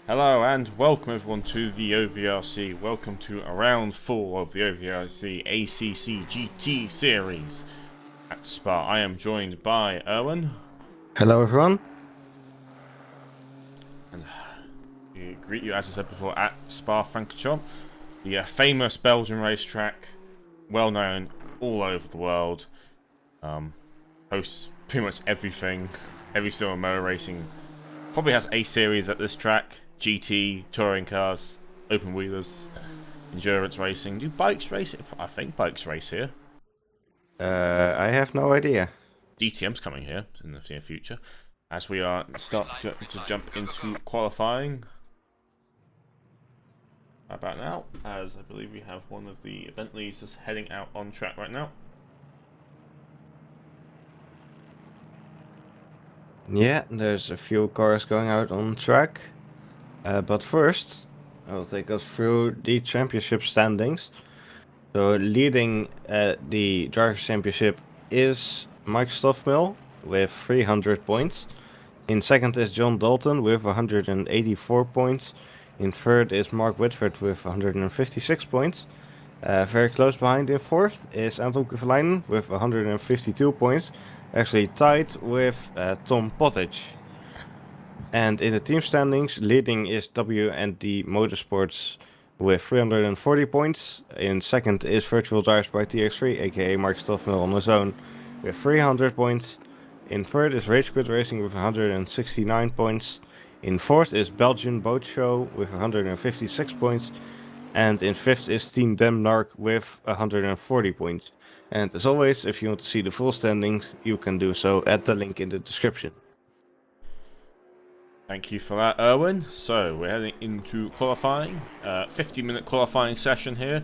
Hello and welcome everyone to the OVRC. Welcome to round 4 of the OVRC ACC GT Series at Spa. I am joined by Erwin. Hello everyone. And we greet you, as I said before, at Spa-Francorchamps, the famous Belgian racetrack, well known all over the world. Hosts pretty much everything, every single motor racing. Probably has a series at this track. GT, touring cars, open wheelers, endurance racing. Do bikes race? I think bikes race here. I have no idea. DTM's coming here in the near future. As we are to jump into qualifying. About now, as I believe we have one of the Bentleys just heading out on track right now. Yeah, there's a few cars going out on track. But first, I'll take us through the championship standings. So leading the Drivers' Championship is Mike Stoffmill with 300 points. In second is John Dalton with 184 points. In third is Mark Whitford with 156 points. Very close behind in fourth is Anton Kovalainen with 152 points. Actually tied with Tom Pottage. And in the team standings, leading is W&D Motorsports with 340 points. In second is Virtual Drivers by TX3, aka Mark Stoffmill on his own, with 300 points. In third is Rage Quit Racing with 169 points. In fourth is Belgian Boat Show with 156 points. And in fifth is Team Denmark with 140 points. And as always, if you want to see the full standings, you can do so at the link in the description. Thank you for that, Erwin. So we're heading into qualifying. 50-minute qualifying session here.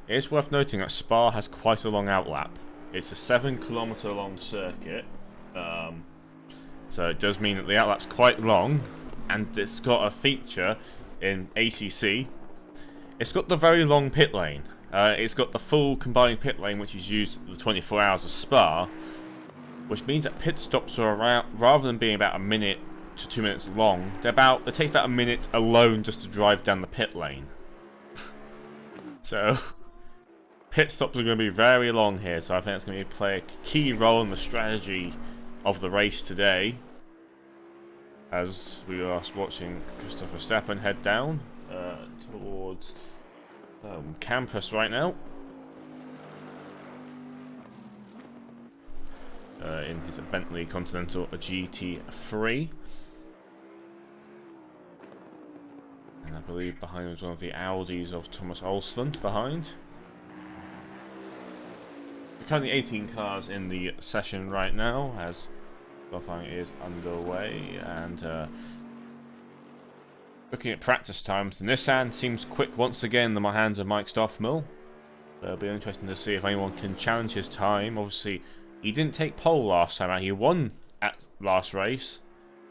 It's worth noting that Spa has quite a long outlap. It's a 7-kilometer long circuit, so it does mean that the outlap's quite long, and it's got a feature in ACC. It's got the very long pit lane. It's got the full combined pit lane, which is used the 24 hours of Spa, which means that pit stops are around, rather than being about a minute to 2 minutes long, it takes about a minute alone just to drive down the pit lane. So pit stops are going to be very long here, so I think it's going to play a key role in the strategy of the race today, as we are watching Christopher Verstappen head down towards campus right now in his Bentley Continental GT3. And I believe behind him is one of the Audis of Thomas Olsson behind. Currently 18 cars in the session right now as qualifying is underway, and looking at practice times, the Nissan seems quick once again in the hands of Mike Stoffmill. It'll be interesting to see if anyone can challenge his time. Obviously, he didn't take pole last time out. He won at last race,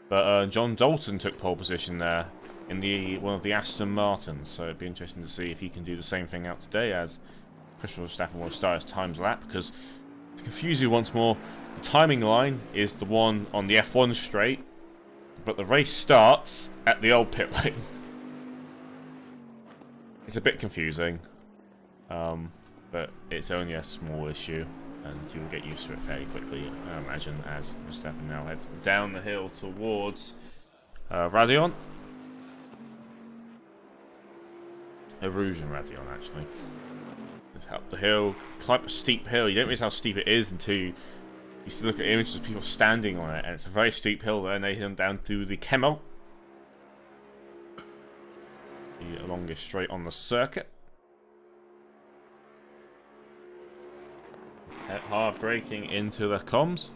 but John Dalton took pole position there in one of the Aston Martins, so it'd be interesting to see if he can do the same thing out today, as Christopher Verstappen will start his times lap. Because to confuse you once more, the timing line is the one on the F1 straight, but the race starts at the old pit lane. It's a bit confusing, but it's only a small issue, and you'll get used to it fairly quickly, I imagine, as Verstappen now heads down the hill towards Radion. Erosion Radion, actually. It's up the hill, climb a steep hill. You don't realize how steep it is until you look at images of people standing on it, and it's a very steep hill there, and they head down to the Kemmel, the longest straight on the circuit. Hard braking into the comms.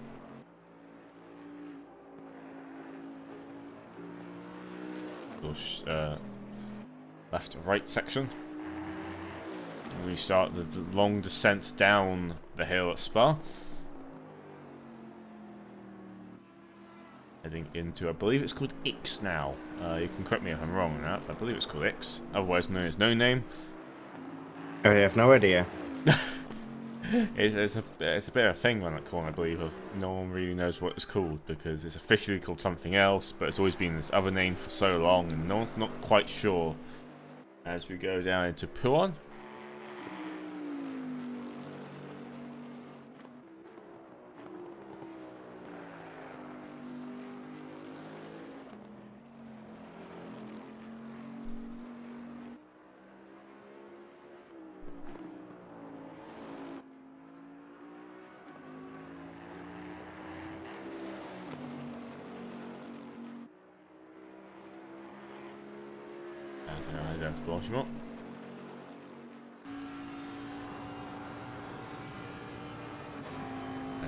Left to right section. And we start the long descent down the hill at Spa. Heading into, I believe it's called X now. You can correct me if I'm wrong on that, but I believe it's called X, otherwise known as No Name. I have no idea. it's a bit of a thing on that corner, I believe. Of no one really knows what it's called because it's officially called something else, but it's always been this other name for so long, and no one's not quite sure. As we go down into Puon. Down to Spa-Francorchamps.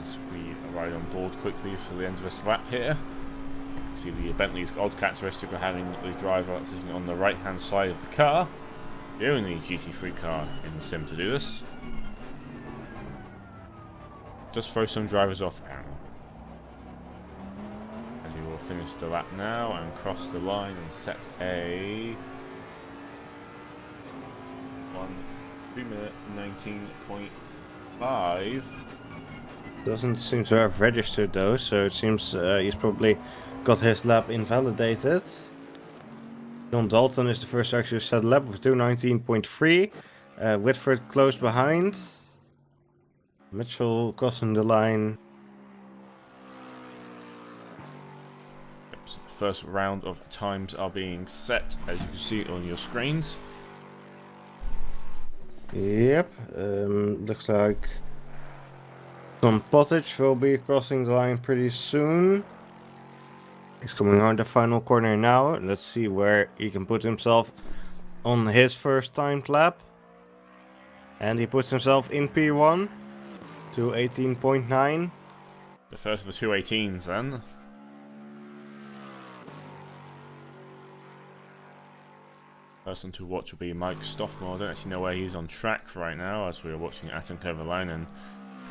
As we ride on board quickly for the end of this lap here. See the Bentley's odd characteristic of having the driver sitting on the right hand side of the car. The only GT3 car in the sim to do this. Just throw some drivers off apparently. As we will finish the lap now and cross the line and set a 3-minute 19.5. Doesn't seem to have registered though, so it seems he's probably got his lap invalidated. John Dalton is the first to actually set a lap with 2:19.3. Whitford close behind. Mitchell crossing the line. So the first round of times are being set, as you can see on your screens. Yep, looks like Tom Pottage will be crossing the line pretty soon. He's coming on the final corner now. Let's see where he can put himself on his first timed lap. And he puts himself in P1 to 18.9. The first of the 218s then. Person to watch will be Mike Stoffmore. I don't actually know where he's on track right now as we are watching Atoncova-Leinen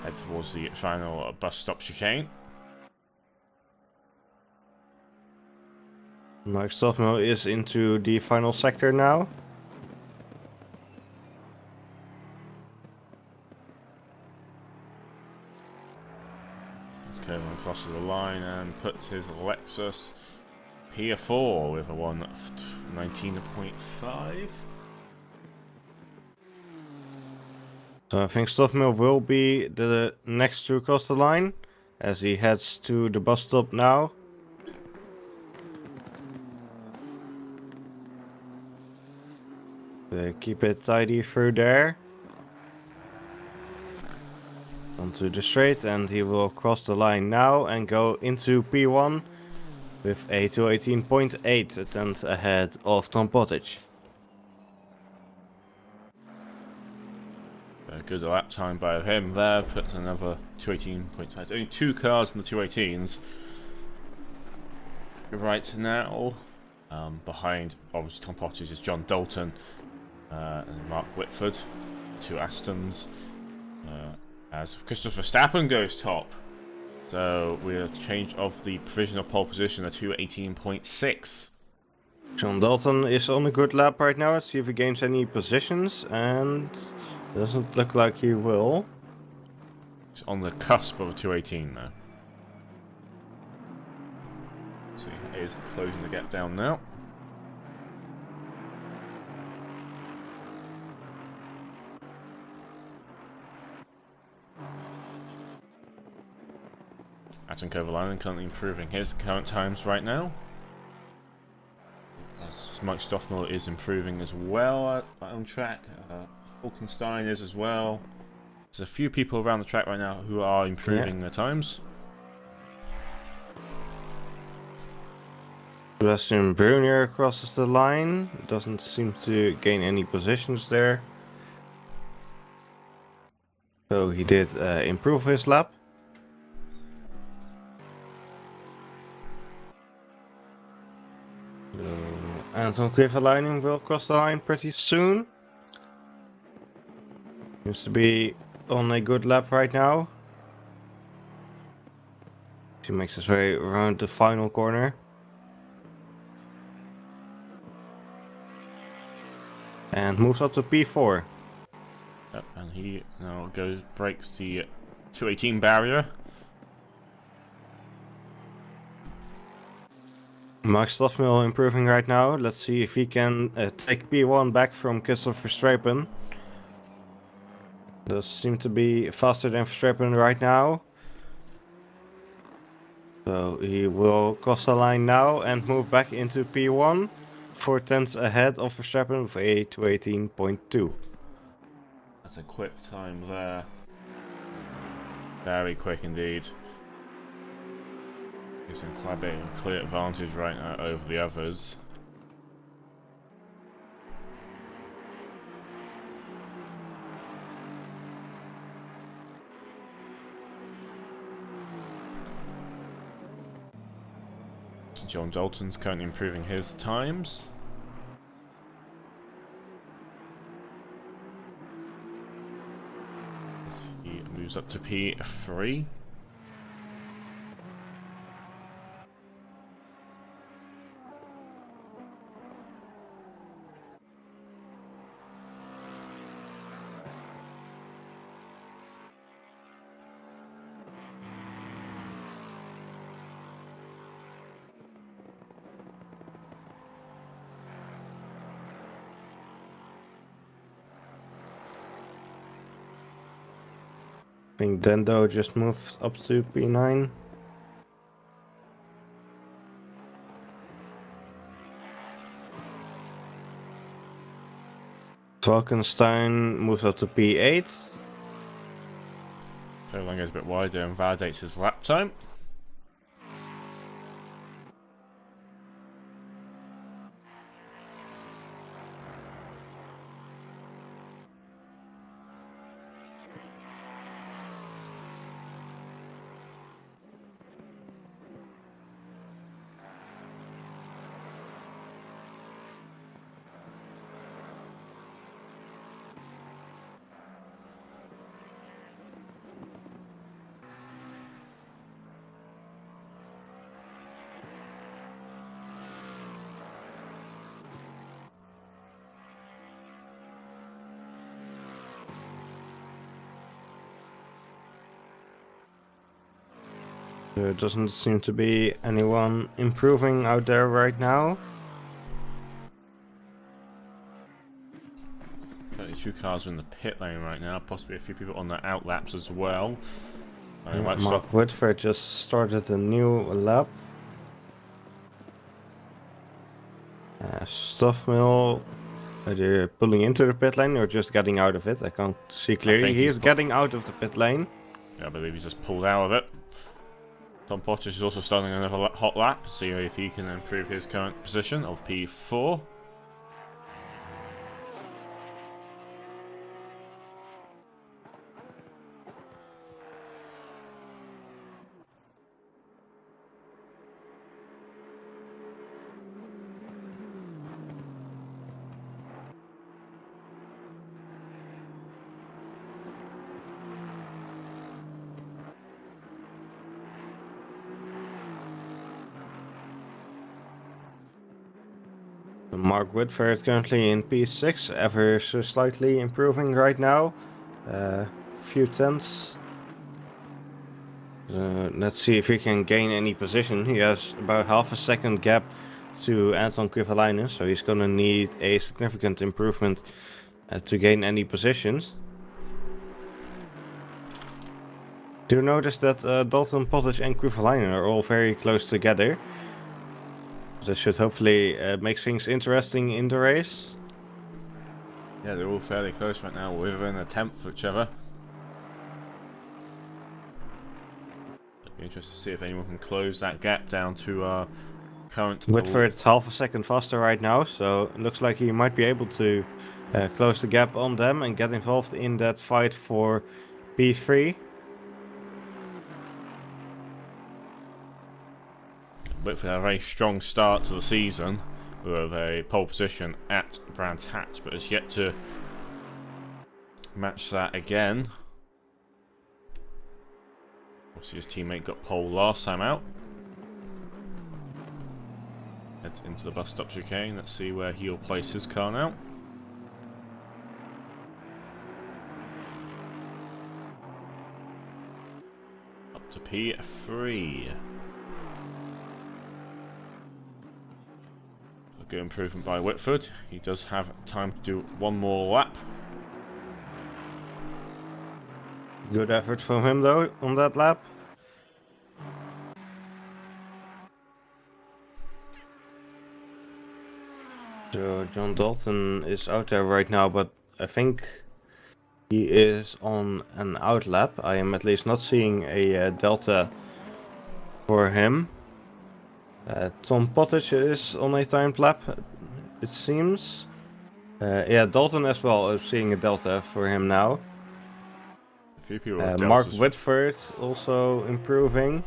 head towards the final bus stop chicane. Mike Stoffmore is into the final sector now. Kevin crosses the line and puts his Lexus P4 with a 1:19.5. So I think Stoffmore will be the next to cross the line as he heads to the bus stop now. Keep it tidy through there. Onto the straight, and he will cross the line now and go into P1 with a 2:18.8, a tenth ahead of Tom Pottage. Good lap time by him there, puts another 2:18.5. Only two cars in the 2:18s. Right now, behind obviously Tom Pottage is John Dalton and Mark Whitford, two Astons. As Christopher Verstappen goes top. So we're change of the provisional pole position to 2:18.6. John Dalton is on a good lap right now. Let's see if he gains any positions, and doesn't look like he will. He's on the cusp of a 2:18 now. So he is closing the gap down now. Atoncova-Leinen currently improving his current times right now. As Mike Stoffmore is improving as well on track. Falkenstein is as well. There's a few people around the track right now who are improving their times. Sebastian Brunier crosses the line. Doesn't seem to gain any positions there. So he did improve his lap. Anton Quiverleinen will cross the line pretty soon. Seems to be on a good lap right now. He makes his way around the final corner. And moves up to P4. Yep, and he now breaks the 218 barrier. Max Stoffmill improving right now. Let's see if he can take P1 back from Christopher Verstappen. Does seem to be faster than Verstappen right now. So he will cross the line now and move back into P1. 4 tenths ahead of Verstappen with a 218.2. That's a quick time there. Very quick indeed. He's in quite a bit of a clear advantage right now over the others. John Dalton's currently improving his times. He moves up to P3. I think Dendo just moved up to P9. Falkenstein moves up to P8. Furlong goes a bit wider and validates his lap time. There doesn't seem to be anyone improving out there right now. 32 cars are in the pit lane right now, possibly a few people on the outlaps as well. Mark Whitford just started a new lap. Stoffmill either pulling into the pit lane or just getting out of it. I can't see clearly. He's getting out of the pit lane. Yeah, I believe he's just pulled out of it. Tom Potter is also starting another hot lap, see if he can improve his current position of P4. Mark Whitford is currently in P6, ever so slightly improving right now. Few tenths. Let's see if he can gain any position. He has about half a second gap to Anton Kovalainen, so he's gonna need a significant improvement to gain any positions. Do you notice that Dalton, Pottage and Kovalainen are all very close together? That should hopefully make things interesting in the race. Yeah, they're all fairly close right now, within a tenth of each other. It'd be interesting to see if anyone can close that gap down to current. Whitford's half a second faster right now, so it looks like he might be able to close the gap on them and get involved in that fight for P3. Whitford had a very strong start to the season with a pole position at Brands Hatch, but has yet to match that again. Obviously his teammate got pole last time out. Heads into the bus stop chicane. Let's see where he'll place his car now. to P3. A good improvement by Whitford. He does have time to do one more lap. Good effort from him though on that lap. So John Dalton is out there right now, but I think he is on an out lap. I am at least not seeing a delta for him. Tom Pottage is on a timed lap, it seems. Yeah, Dalton as well is seeing a delta for him now. A few people Mark Whitford also improving.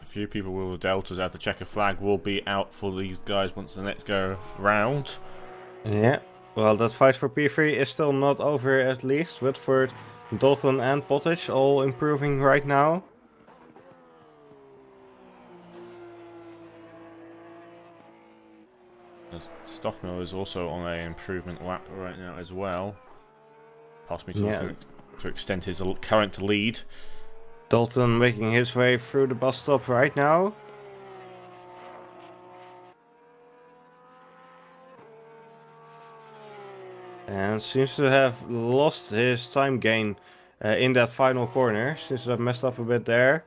A few people with deltas at the checker flag will be out for these guys once the next go round. Yeah, well, that fight for P3 is still not over at least. Whitford, Dalton and Pottage all improving right now. Stoffmill is also on an improvement lap right now as well. Possibly to extend his current lead. Dalton making his way through the bus stop right now. And seems to have lost his time gain in that final corner. Seems to have messed up a bit there.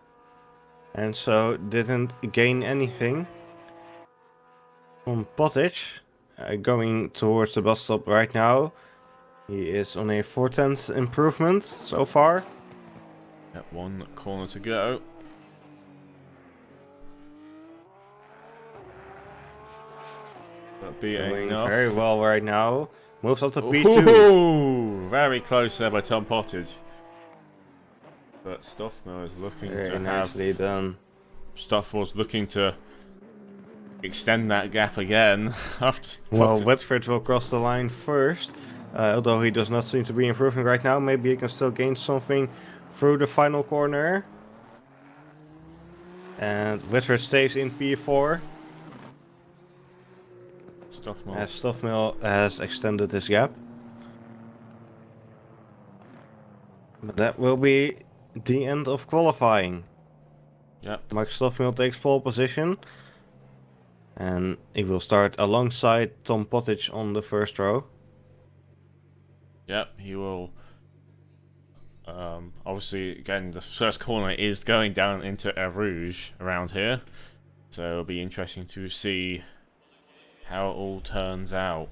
And so didn't gain anything. From Pottage going towards the bus stop right now. He is on a 4/10 improvement so far. Got one corner to go. That'll be Doing enough. very well right now. Moves up to P2. Ooh, very close there by Tom Pottage. But Stoffmill is looking Very to nicely have... done. Stoffmill's looking to extend that gap again. After Well, Whitford will cross the line first. Although he does not seem to be improving right now. Maybe he can still gain something through the final corner. And Whitford stays in P4. Stoffmill. As Stoffmill has extended his gap. But that will be the end of qualifying. Yep. Mark Stoffmill takes pole position. And he will start alongside Tom Pottage on the first row. Yep, he will. Obviously, again, the first corner is going down into Eau Rouge around here. So it'll be interesting to see how it all turns out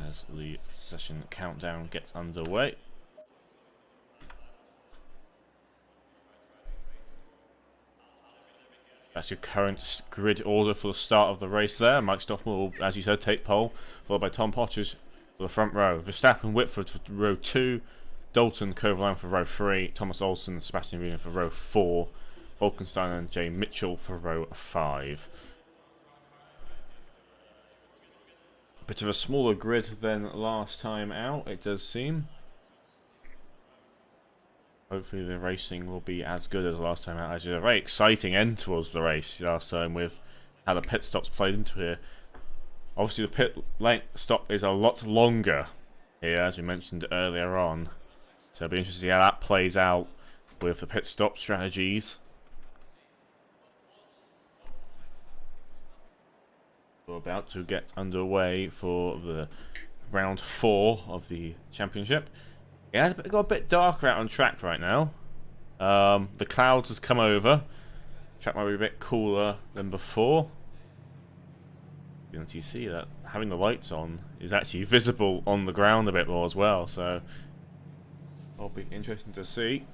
as the session countdown gets underway. That's your current grid order for the start of the race there. Mike Stoffmill will, as you said, take pole, followed by Tom Pottage for the front row. Verstappen, Whitford for row 2, Dalton, Coverline for row 3, Thomas Olsen, Sebastian Wiener for row 4, Falkenstein and Jay Mitchell for row 5. Bit of a smaller grid than last time out, it does seem. Hopefully the racing will be as good as last time out. As a very exciting end towards the race last time with how the pit stops played into here. Obviously the pit lane stop is a lot longer here, as we mentioned earlier on. So it'll be interesting to see how that plays out with the pit stop strategies. We're about to get underway for the round 4 of the championship. Yeah, it's got a bit darker out on track right now. The clouds has come over. Track might be a bit cooler than before. And you see that having the lights on is actually visible on the ground a bit more as well. So it'll be interesting to see.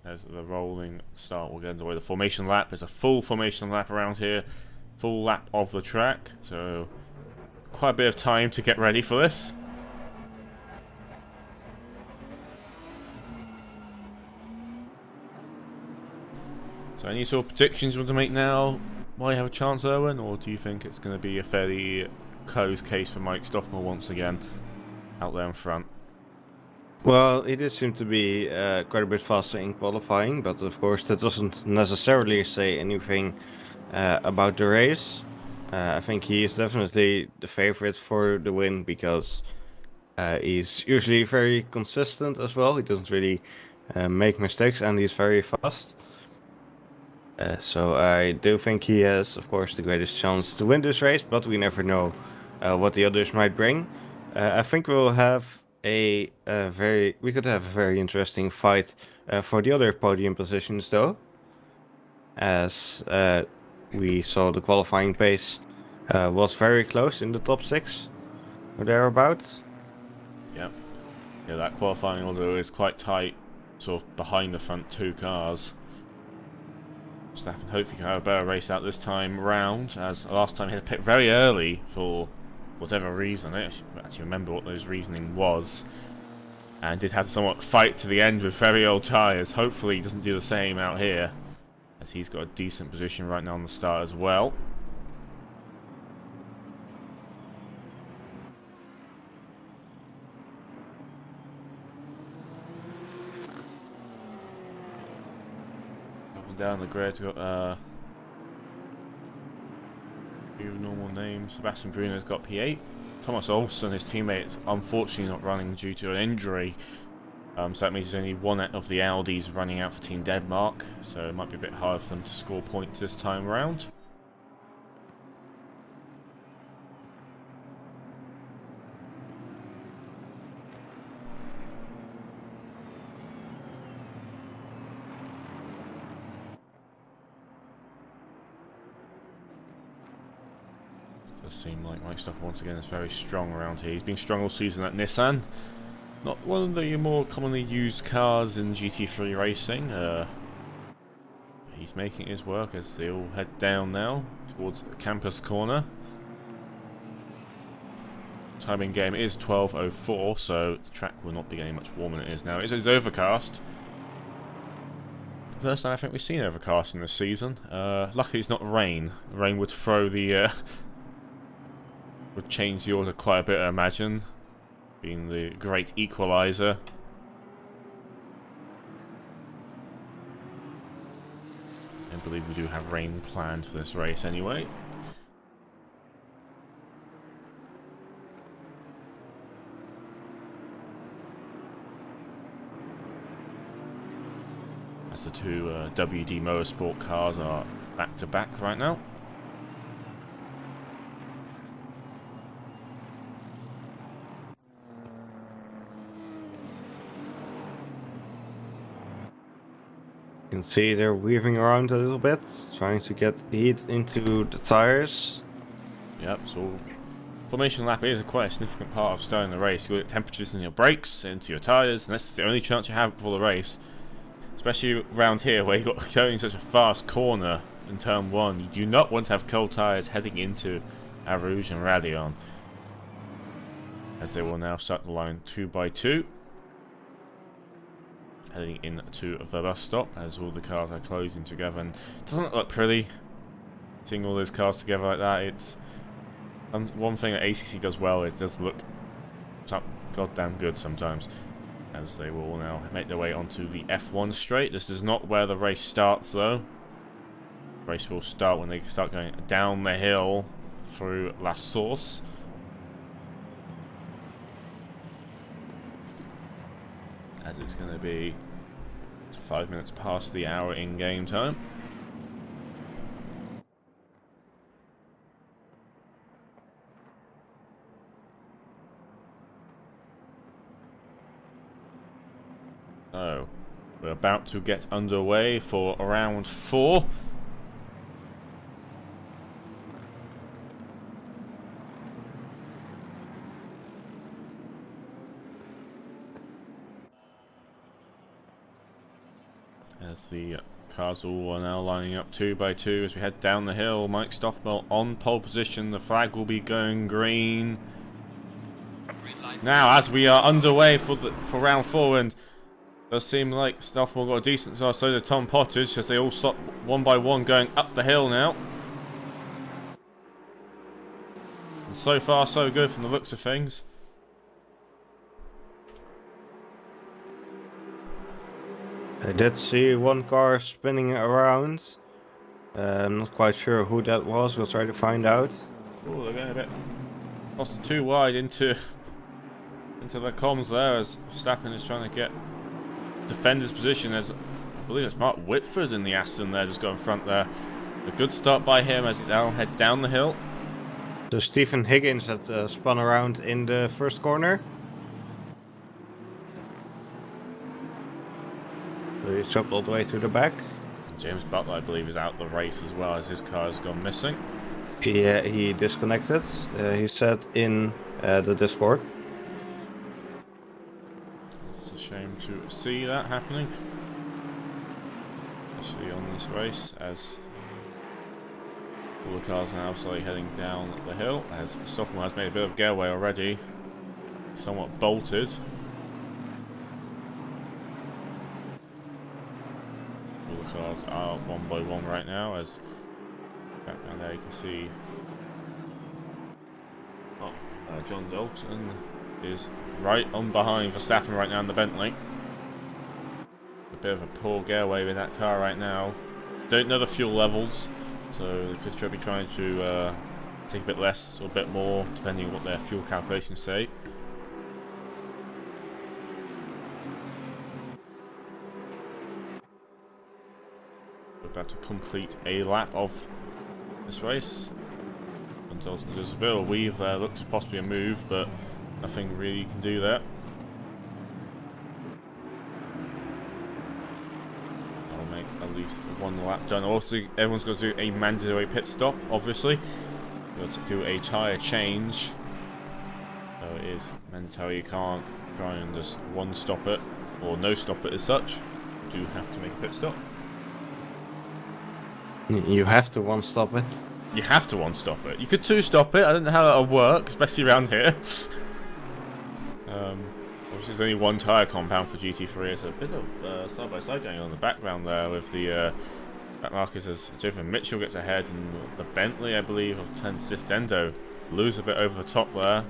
As the rolling start will get underway. The formation lap is a full formation lap around here. Full lap of the track, so quite a bit of time to get ready for this. So any sort of predictions you want to make now while you have a chance, Owen, or do you think it's going to be a fairly closed case for Mike Stoffmill once again out there in front? Well, he did seem to be quite a bit faster in qualifying, but of course that doesn't necessarily say anything about the race. I think he is definitely the favorite for the win because he's usually very consistent as well. He doesn't really make mistakes and he's very fast. So I do think he has, of course, the greatest chance to win this race, but we never know what the others might bring. I think we could have a very interesting fight for the other podium positions, though, as we saw the qualifying pace was very close in the top 6 or thereabouts. Yep. Yeah, that qualifying order is quite tight, sort of behind the front 2 cars. Verstappen hopefully can have a better race out this time round, as last time he had to pit very early for whatever reason. I don't actually remember what those reasoning was. And did have somewhat fight to the end with very old tyres. Hopefully he doesn't do the same out here, as he's got a decent position right now on the start as well. Up and down the grid, got few normal names. Sebastian Bruno's got P8. Thomas Olsen, his teammate, unfortunately not running due to an injury. So that means there's only one of the Audis running out for Team Denmark. So it might be a bit hard for them to score points this time around. It does seem like Mike Stoff once again is very strong around here. He's been strong all season at Nissan. Not one of the more commonly used cars in GT3 racing. He's making his work as they all head down now towards Campus Corner. Timing game is 12:04, so the track will not be getting much warmer than it is now. It is overcast. First time I think we've seen overcast in this season. Luckily it's not rain. Rain would throw the would change the order quite a bit, I imagine. Being the great equalizer. I believe we do have rain planned for this race anyway. As the two WD Motorsport cars are back to back right now. You can see they're weaving around a little bit, trying to get heat into the tires. Yep, so formation lap is quite a significant part of starting the race. You get temperatures in your brakes, into your tyres, and that's the only chance you have before the race. Especially around here where you've got going such a fast corner in turn 1. You do not want to have cold tyres heading into Arouge and Raidillon. As they will now start the line 2 by 2. Heading into the bus stop as all the cars are closing together, and it doesn't look pretty seeing all those cars together like that. It's one thing that ACC does well, it does look goddamn good sometimes, as they will now make their way onto the F1 straight. This is not where the race starts though. The race will start when they start going down the hill through La Source. As it's going to be 5 minutes past the hour in game time. So, we're about to get underway for round 4. As the cars all are now lining up 2 by 2 as we head down the hill. Mike Stoffmel on pole position. The flag will be going green. Now, as we are underway for round 4, and it does seem like Stoffmel got a decent start, so did Tom Pottage, as they all stop one by one going up the hill now. And so far, so good from the looks of things. I did see one car spinning around, I'm not quite sure who that was. We'll try to find out. Oh, they're getting a bit lost too wide into the comms there as Verstappen is trying to defend his position. As I believe it's Mark Whitford in the Aston there, just going front there. A good start by him as he now head down the hill. So Stephen Higgins had spun around in the first corner. So he chopped all the way to the back. James Butler, I believe, is out the race as well as his car has gone missing. Yeah, he disconnected. He said in the Discord. It's a shame to see that happening, especially on this race, as all the cars are now slowly heading down the hill, as Stoffel has made a bit of getaway already, somewhat bolted. All the cars are one by one right now, as background there you can see John Dalton is right on behind Verstappen right now in the Bentley. A bit of a poor getaway with that car right now. Don't know the fuel levels, so they could be trying to take a bit less or a bit more, depending on what their fuel calculations say. We're about to complete a lap of this race. There's a bit of a weave there, looks possibly a move, but nothing really you can do there. I'll make at least one lap done. Also, everyone's got to do a mandatory pit stop, obviously. You've got to do a tyre change. So it is mandatory, you can't try and just one stop it, or no stop it as such. You do have to make a pit stop. You have to one stop it. You have to one stop it. You could two stop it. I don't know how that'll work, especially around here. Obviously, there's only one tyre compound for GT3. There's a bit of side by side going on in the background there with the back markers as Jonathan Mitchell gets ahead, and the Bentley, I believe, of Tensistendo lose a bit over the top there.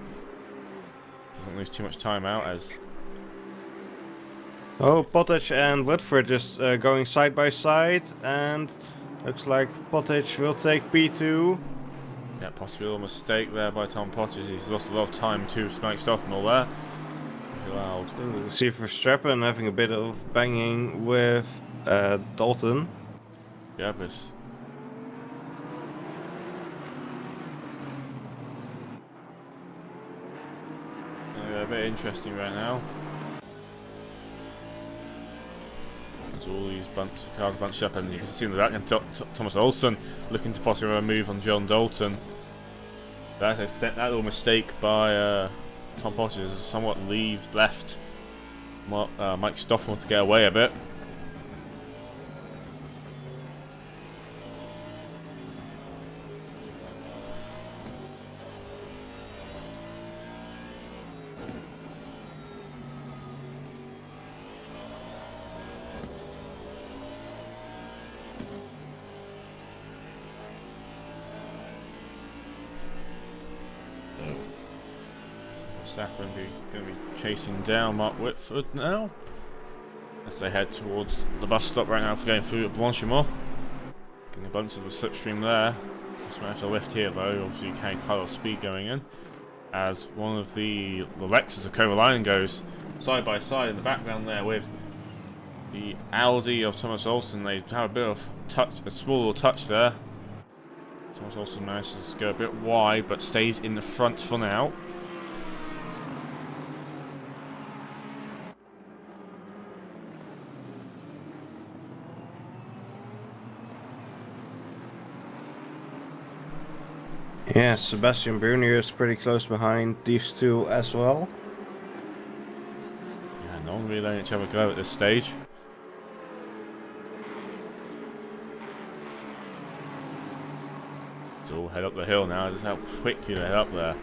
Doesn't lose too much time out as. Oh, Pottage and Woodford just going side by side, and looks like Pottage will take P2. Yeah, possibly a little mistake there by Tom Pottage. He's lost a lot of time to Mike Stoffel there. Allowed. See Verstappen having a bit of banging with Dalton. Yeah, but a bit interesting right now. All these cars bunched up, and you can see in the back and Thomas Olsen looking to possibly have a move on John Dalton. That little mistake by Tom Pottage has somewhat left Mike Stoffel to get away a bit. Verstappen going to be chasing down Mark Whitford now as they head towards the bus stop right now for going through Blanchimont. Getting a bunch of the slipstream there. Just might have to lift here though. Obviously, you can't cut off speed going in. As one of the Lexus of Kovalainen goes side by side in the background there with the Audi of Thomas Olsen. They have a bit of a small little touch there. Thomas Olsen manages to go a bit wide, but stays in the front for now. Yeah, Sebastian Brunier is pretty close behind these two as well. Yeah, no one really letting each other go at this stage. So all head up the hill now. Just how quickly they head up there.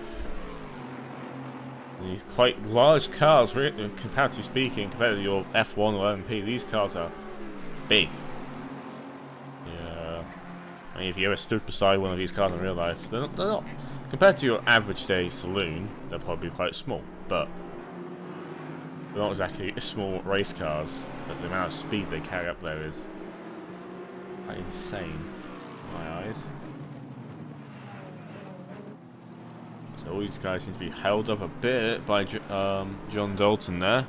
And these quite large cars, really, comparatively speaking, compared to your F1 or LMP. These cars are big. I mean, if you ever stood beside one of these cars in real life, they're not compared to your average day saloon, they're probably quite small, but they're not exactly small race cars. But the amount of speed they carry up there is quite insane. my eyes. So all these guys seem to be held up a bit by John Dalton there.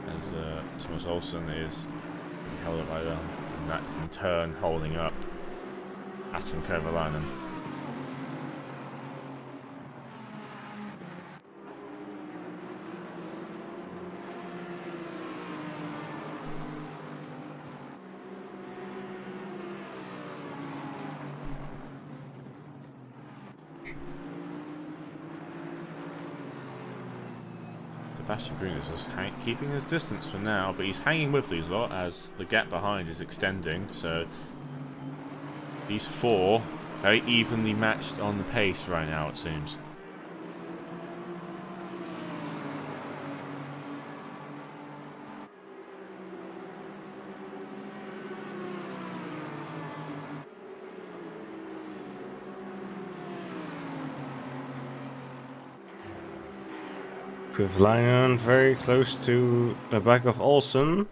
As Thomas Olsen is being held up by them. And that's in turn holding up Atom Kovalainen. Sebastian Brun is just keeping his distance for now, but he's hanging with these lot as the gap behind is extending. So these four very evenly matched on the pace right now, it seems. Kovalainen very close to the back of Olsen.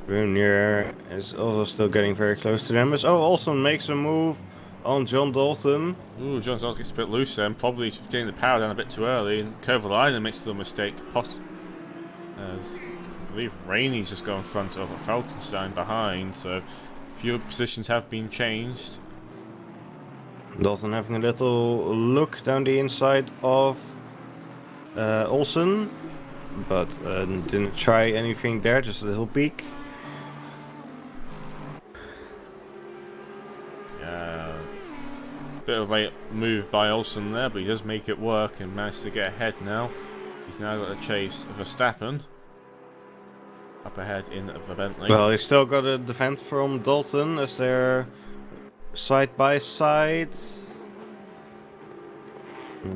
Brunier is also still getting very close to them. As Olsen makes a move on John Dalton. Ooh, John Dalton gets a bit loose then, probably getting the power down a bit too early, and Kovalainen makes the mistake. As I believe Rainey's just gone in front of Falkenstein behind, so a few positions have been changed. Dalton having a little look down the inside of Olsen, but didn't try anything there, just a little peek. Yeah, bit of a move by Olsen there, but he does make it work and managed to get ahead now. He's now got a chase of Verstappen up ahead in the Bentley. Well, he's still got a defense from Dalton as they're side by side.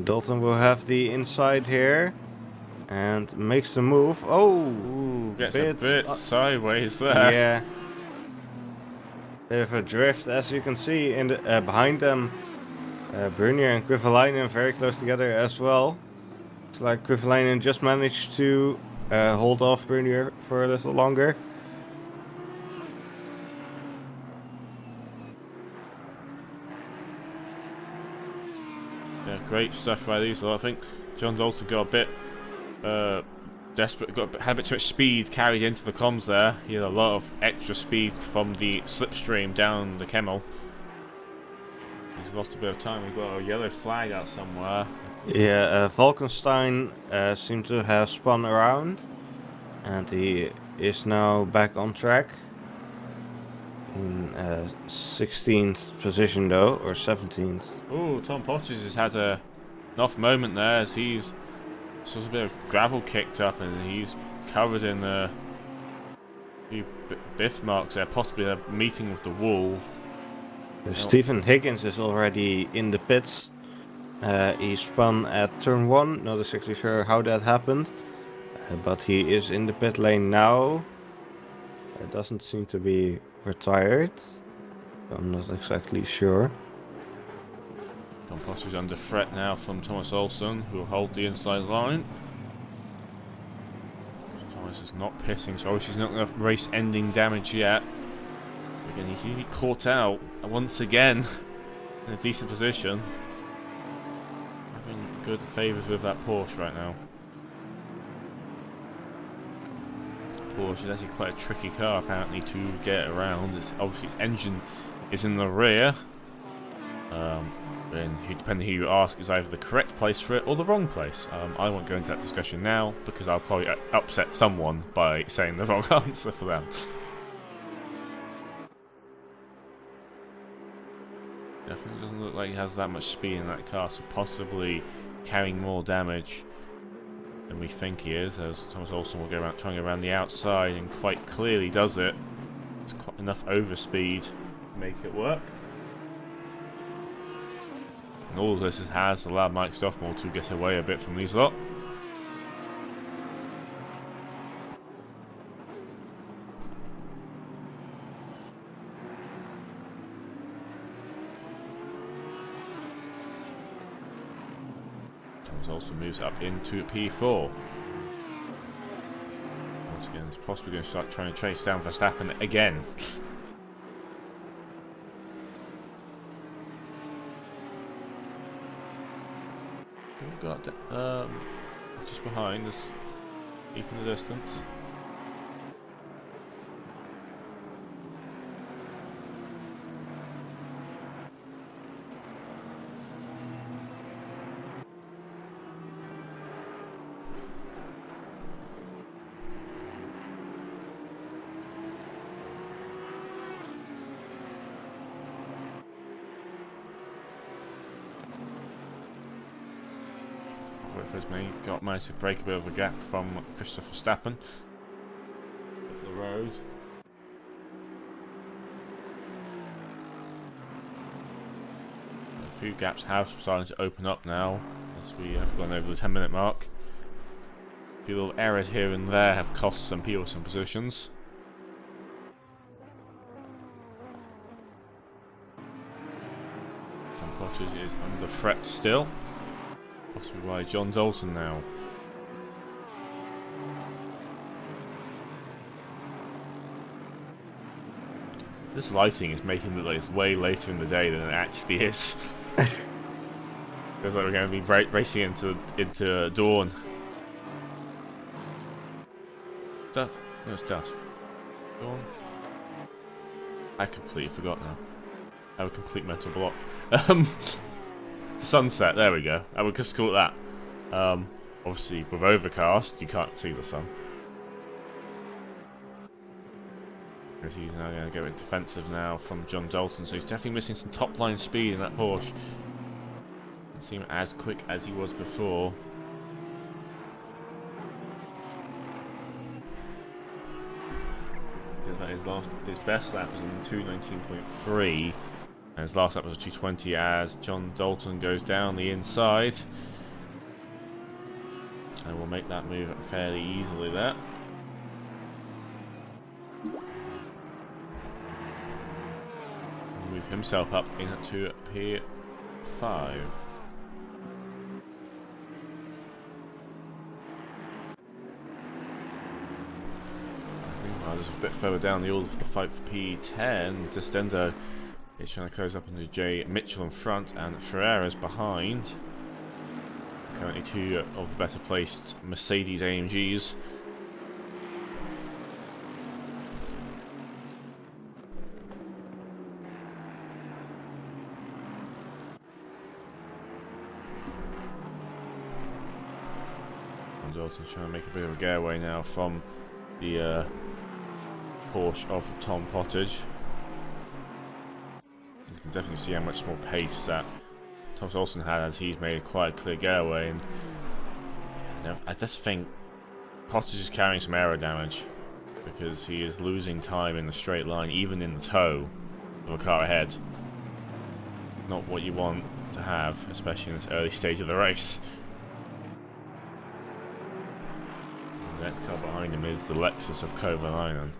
Dalton will have the inside here and makes the move. Oh, ooh, gets a bit sideways there. Yeah, bit of a drift, as you can see in the behind them. Brunier and Kovalainen very close together as well. It's like Kovalainen just managed to hold off Brunier for a little longer. Yeah, great stuff by these. I think John Dalton got a bit desperate, had a bit too much speed carried into the comms there. He had a lot of extra speed from the slipstream down the Kemmel. He's lost a bit of time. We've got a yellow flag out somewhere. Yeah, Falkenstein seemed to have spun around, and he is now back on track. In 16th position though, or 17th. Oh, Tom Potts has had an off moment there as he's sort of a bit of gravel kicked up and he's covered in a few biff marks there, possibly a meeting with the wall. Stephen Higgins is already in the pits. He spun at turn 1, not exactly sure how that happened, but he is in the pit lane now. It doesn't seem to be retired. I'm not exactly sure. Tom Potts is under threat now from Thomas Olsen, who will hold the inside line. Thomas is not pitting, so obviously he's not going to race ending damage yet. Again, he's usually caught out once again in a decent position. Having good favours with that Porsche right now. Porsche is actually quite a tricky car apparently to get around. It's obviously its engine is in the rear. And depending who you ask, is either the correct place for it or the wrong place. I won't go into that discussion now because I'll probably upset someone by saying the wrong answer for them. Definitely doesn't look like he has that much speed in that car, so possibly carrying more damage than we think he is, as Thomas Olsen will go around trying around the outside and quite clearly does it. It's quite enough overspeed to make it work. And all of this has allowed Mike Stoffmore to get away a bit from these lot. Also moves up into P4. Once again, it's possibly going to start trying to chase down Verstappen again. We've got just behind us, keeping the distance. Managed to break a bit of a gap from Christopher Verstappen. Up the road. A few gaps have started to open up now as we have gone over the 10-minute mark. A few little errors here and there have cost some people some positions. Tom Potters is under threat still. Possibly by John Dalton now. This lighting is making it look like it's way later in the day than it actually is. Feels like we're going to be racing into dawn. Dusk? No, it's dusk. Dawn? I completely forgot now. I have a complete mental block. Sunset, there we go. I would just call it that. Obviously, with overcast, you can't see the sun. As he's now going to go defensive now from John Dalton, so he's definitely missing some top line speed in that Porsche. Doesn't seem as quick as he was before. His best lap was in 2:19.3. And his last lap was 2:20 as John Dalton goes down the inside. And will make that move fairly easily there. Move himself up into P5. Meanwhile, just a bit further down the order for the fight for P10, Destendo is trying to close up into Jay Mitchell in front and Ferreira's behind. Currently two of the better placed Mercedes AMGs. And Dalton's trying to make a bit of a getaway now from the Porsche of Tom Pottage. You can definitely see how much more pace that Thomas Olsen had as he's made quite a clear getaway, and I just think Pottage is carrying some aero damage because he is losing time in the straight line, even in the tow of a car ahead. Not what you want to have, especially in this early stage of the race. And that car behind him is the Lexus of Kovalainen.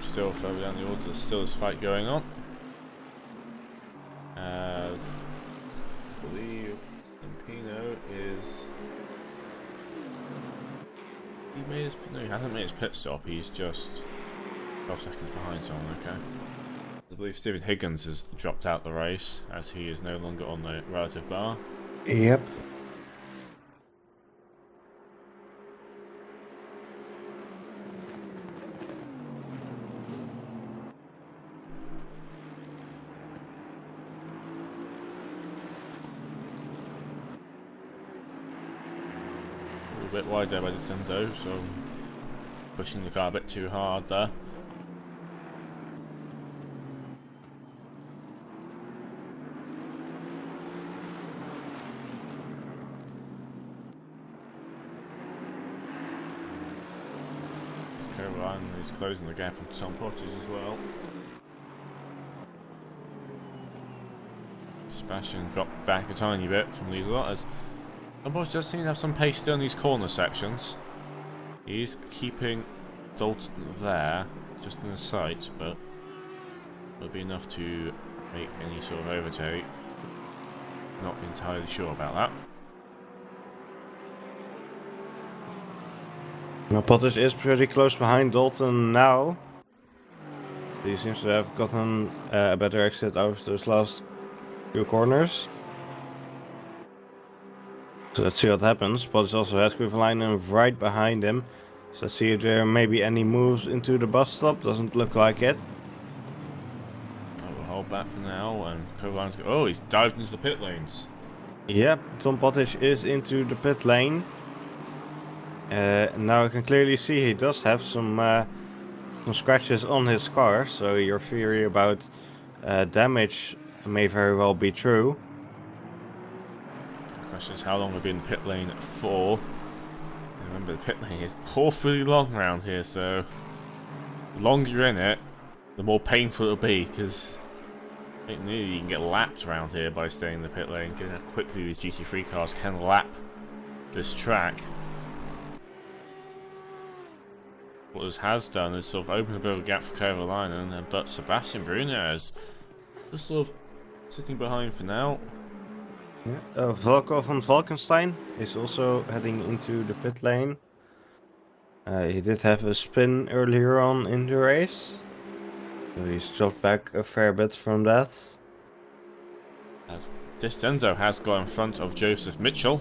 Still further down the order, there's still this fight going on. As I believe Pino is. He hasn't made his pit stop, he's just 12 seconds behind someone, okay. I believe Stephen Higgins has dropped out the race as he is no longer on the relative bar. Yep. A bit wide there by Descendo, so pushing the car a bit too hard there. Caroline is closing the gap on Tom Pottage as well. Sebastian dropped back a tiny bit from these lotters. Tom Pottage does seem to have some pace still in these corner sections. He's keeping Dalton there. just in the sight, but will be enough to make any sort of overtake. Not entirely sure about that. Now Pottage is pretty close behind Dalton now. He seems to have gotten a better exit out of those last few corners. So let's see what happens. Pottage also has Quiverline right behind him. So let's see if there may be any moves into the bus stop. Doesn't look like it. We'll hold back for now, and Quiverline's go. Oh, he's dived into the pit lanes. Yep, Tom Pottage is into the pit lane. Now I can clearly see he does have some scratches on his car, so your theory about damage may very well be true. The question is how long we'll be in the pit lane for. Remember, the pit lane is awfully long around here, so the longer you're in it, the more painful it'll be, because you can get lapped around here by staying in the pit lane. Given how quickly these GT3 cars can lap this track. What this has done is sort of opened a bit of a gap for Kovalainen, but Sebastian Brunez just sort of sitting behind for now. Yeah. Volkov and Valkenstein is also heading into the pit lane. He did have a spin earlier on in the race, so he's dropped back a fair bit from that. As Distenzo has got in front of Joseph Mitchell.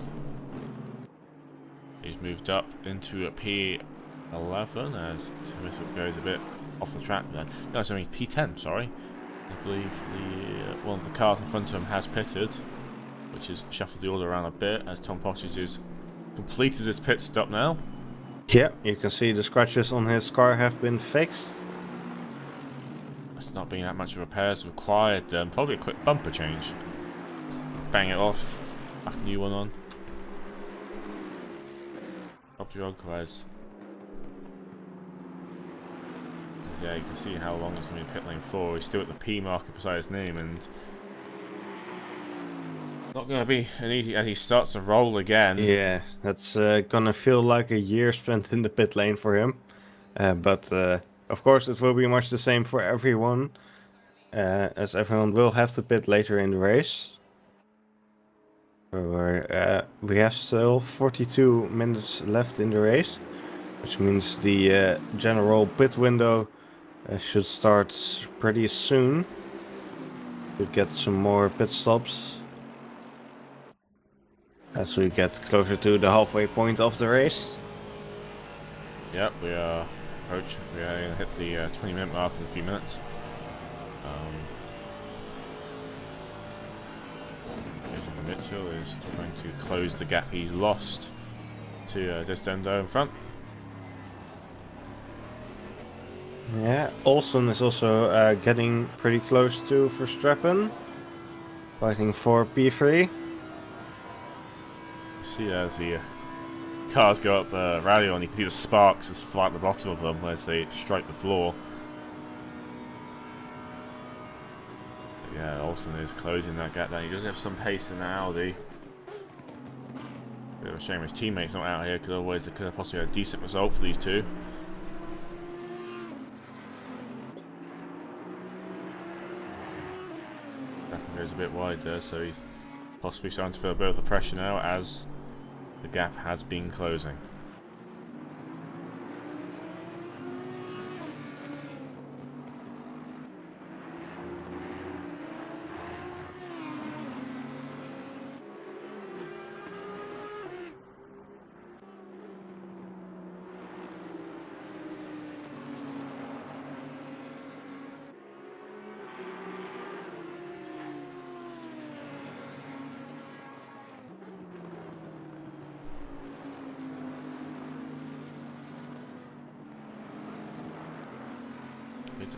He's moved up into a P11 as Mitchell goes a bit off the track then. No, sorry, P10, sorry. I believe one of the cars in front of him has pitted, which has shuffled the order around a bit as Tom Pottage has completed his pit stop now. Yeah, you can see the scratches on his car have been fixed. There's not being that much repairs required then. Probably a quick bumper change. Just bang it off. Back a new one on. Up your otherwise. Yeah, you can see how long it's going to be pit lane for. He's still at the P marker beside his name, and not going to be an easy as he starts to roll again. Yeah, that's gonna feel like a year spent in the pit lane for him. But of course it will be much the same for everyone, as everyone will have to pit later in the race. So, we have still 42 minutes left in the race, which means the general pit window should start pretty soon. Should get some more pit stops as we get closer to the halfway point of the race. Yep, we are approaching. We are going to hit the 20-minute mark in a few minutes. Mitchell is trying to close the gap he's lost to Distenzo in front. Yeah, Olsen is also getting pretty close to Verstappen, fighting for P3. See as the cars go up rally on, you can see the sparks just fly at the bottom of them as they strike the floor. But yeah, Olsen is closing that gap down. He does have some pace in the Audi. Bit of a shame his teammate's not out here, because otherwise they could have possibly had a decent result for these two. That goes a bit wide there, so he's possibly starting to feel a bit of the pressure now as the gap has been closing.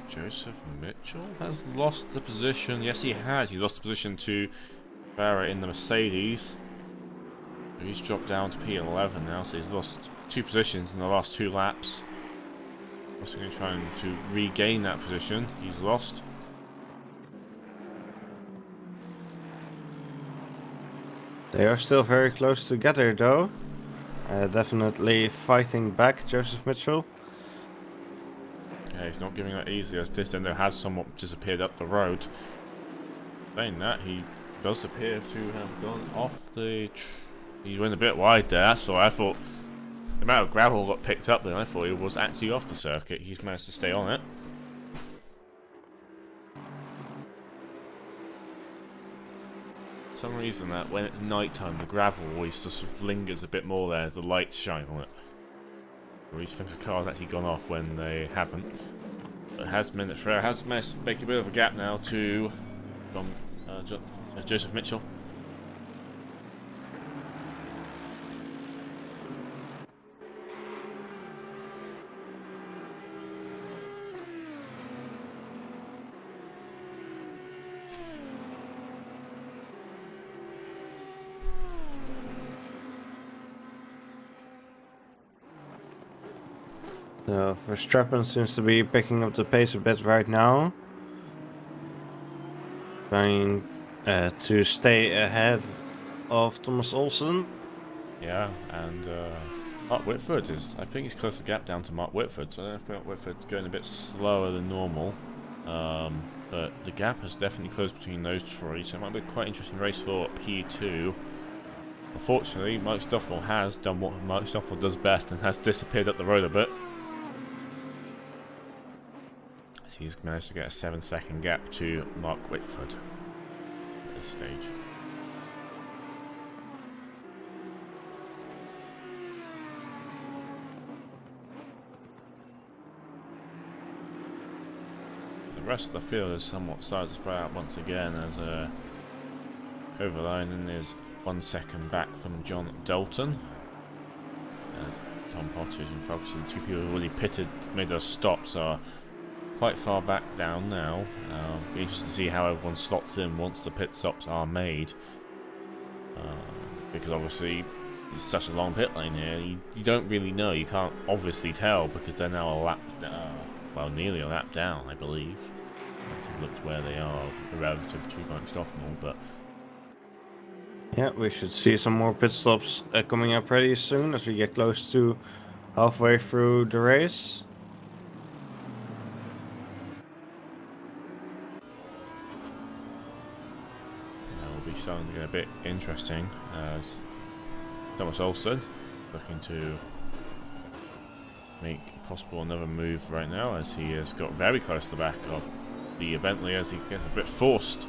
Joseph Mitchell has lost the position. Yes, he has. He lost the position to Barrett in the Mercedes. He's dropped down to P11 now, so he's lost 2 positions in the last 2 laps. Also going to try to regain that position. He's lost. They are still very close together though. Definitely fighting back, Joseph Mitchell. Okay, he's not giving that easily as Distendo has somewhat disappeared up the road. Saying that, he does appear to have gone off the... He went a bit wide there, that's all. I thought the amount of gravel got picked up then, I thought he was actually off the circuit. He's managed to stay on it. For some reason that when it's night time, the gravel always sort of lingers a bit more there as the lights shine on it. I always think a car's actually gone off when they haven't. But Frere has managed to make a bit of a gap now to Joseph Mitchell. So Verstappen seems to be picking up the pace a bit right now. Trying to stay ahead of Thomas Olsen. Yeah, and Mark Whitford is... I think he's closed the gap down to Mark Whitford, so I don't know if Mark Whitford's going a bit slower than normal. But the gap has definitely closed between those three, so it might be a quite interesting race for P2. Unfortunately, Mike Stoffel has done what Mike Stoffel does best and has disappeared up the road a bit. So he's managed to get a 7-second gap to Mark Whitford at this stage. The rest of the field is somewhat started to spread out once again as Kovalainen is 1 second back from John Dalton. As Tom Potter and Ferguson, two people who already pitted, made us stop, so are quite far back down now. Be interested to see how everyone slots in once the pit stops are made. Because obviously it's such a long pit lane here, you don't really know, you can't obviously tell because they're now a lap, well, nearly a lap down, I believe. I've looked where they are relative to Mike Stoffel, but Yeah, we should see some more pit stops coming up pretty soon as we get close to halfway through the race. That will be starting to get a bit interesting as Thomas Olsen looking to make possible another move right now as he has got very close to the back of the Bentley as he gets a bit forced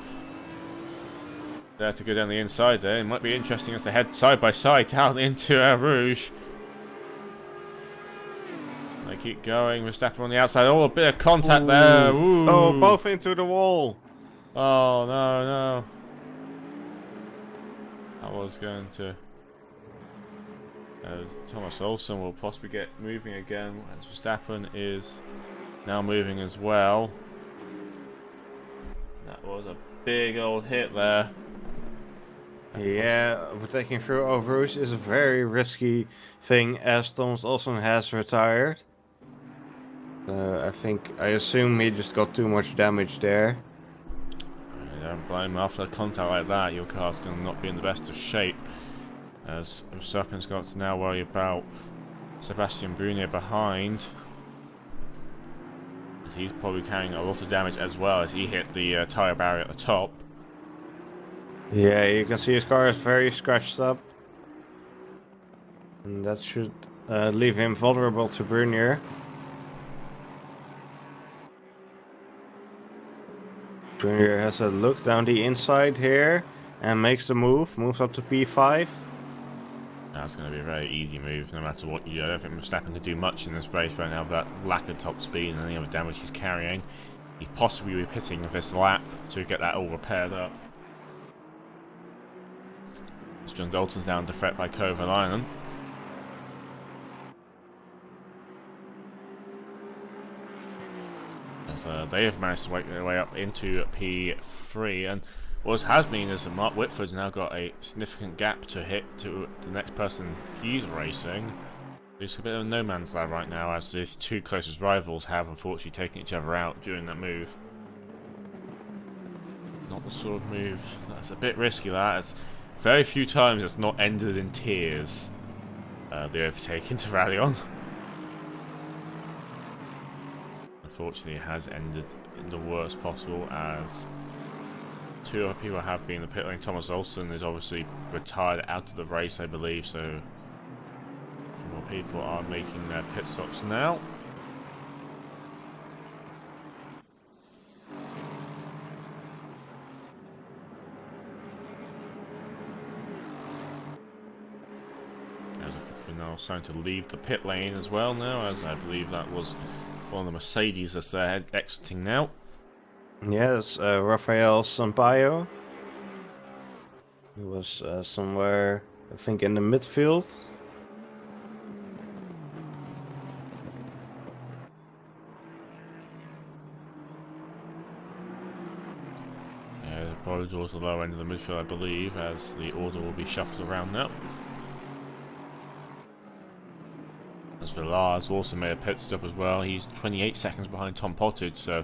there to go down the inside there. It might be interesting as they head side by side down into Rouge. They keep going, Verstappen on the outside. Oh, a bit of contact there. Ooh. Oh, both into the wall. Oh, no, no. That was going to... Thomas Olsen will possibly get moving again as Verstappen is now moving as well. That was a big old hit there. Yeah, overtaking through OVRC is a very risky thing as Thomas Olsen has retired. I assume he just got too much damage there. I don't blame him. After a contact like that, your car's going to not be in the best of shape. As Verstappen's got to now worry about Sebastian Brunier behind. As he's probably carrying a lot of damage as well as he hit the tyre barrier at the top. Yeah, you can see his car is very scratched up. And that should leave him vulnerable to Brunier. Brunier has a look down the inside here and makes the move. Moves up to P5. That's going to be a very easy move no matter what you do. I don't think Verstappen can do much in this race right now with that lack of top speed and any other damage he's carrying. He possibly will be pitting this lap to get that all repaired up. As John Dalton's down to threat by Kovalainen. As they have managed to work their way up into P3, and what has been is that Mark Whitford's now got a significant gap to hit to the next person he's racing. It's a bit of a no man's land right now as his two closest rivals have unfortunately taken each other out during that move. Not the sort of move, that's a bit risky that. It's very few times it's not ended in tears. The overtake into rally on. unfortunately, it has ended in the worst possible, as 2 other people have been in the pit lane. Thomas Olsen is obviously retired out of the race, I believe, so a few more people are making their pit stops now. Now starting to leave the pit lane as well now, as I believe that was one of the Mercedes that's exiting now. Yes, Rafael Sampaio. He was somewhere, I think, in the midfield. Yeah, probably towards the lower end of the midfield, I believe, as the order will be shuffled around now. As Villar has also made a pit stop as well. He's 28 seconds behind Tom Pottage, so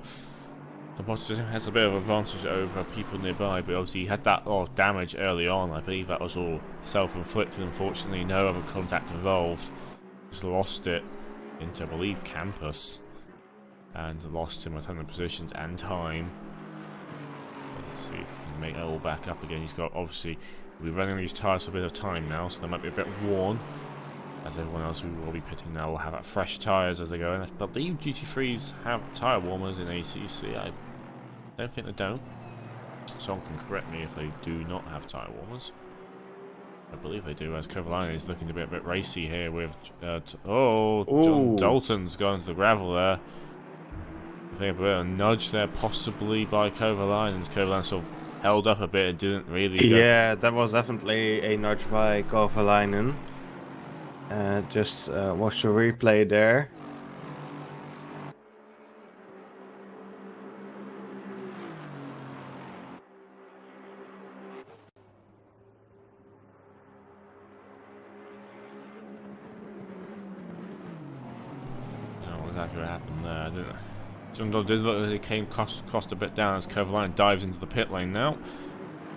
Tom Pottage has a bit of advantage over people nearby, but obviously he had that lot of damage early on. I believe that was all self-inflicted, unfortunately. No other contact involved. Just lost it into, I believe, Campus, and lost him a ton of positions and time. Let's see if he can make it all back up again. He's got, obviously, we're running these tyres for a bit of time now, so they might be a bit worn. As everyone else who will be pitting now will have fresh tyres as they go in. I believe GT3s have tyre warmers in ACC. I don't think they don't. Someone can correct me if they do not have tyre warmers. I believe they do, as Kovalainen is looking to be a bit racy here with... John Dalton's going to the gravel there. I think a bit of a nudge there, possibly by Kovalainen. Kovalainen sort of held up a bit and didn't really go. Yeah, that was definitely a nudge by Kovalainen. Just watch the replay there. Exactly what happened there. I didn't. John did look like it came cost a bit down as Kovalainen dives into the pit lane now.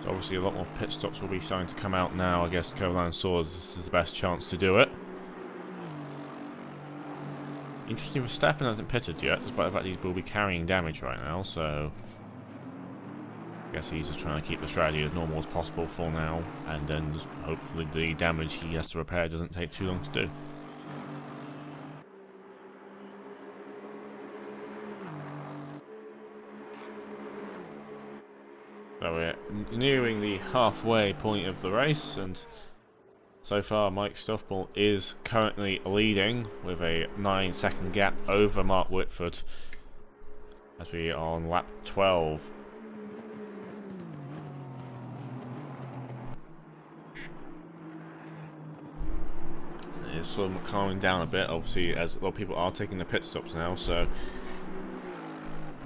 So obviously a lot more pit stops will be starting to come out now. I guess Kovalainen saw this is the best chance to do it. Interesting, Verstappen hasn't pitted yet, despite the fact he will be carrying damage right now, so I guess he's just trying to keep the strategy as normal as possible for now, and then hopefully the damage he has to repair doesn't take too long to do. So we're nearing the halfway point of the race, and so far Mike Stoffball is currently leading with a 9-second gap over Mark Whitford as we are on lap 12. It's sort of calming down a bit, obviously, as a lot of people are taking the pit stops now, so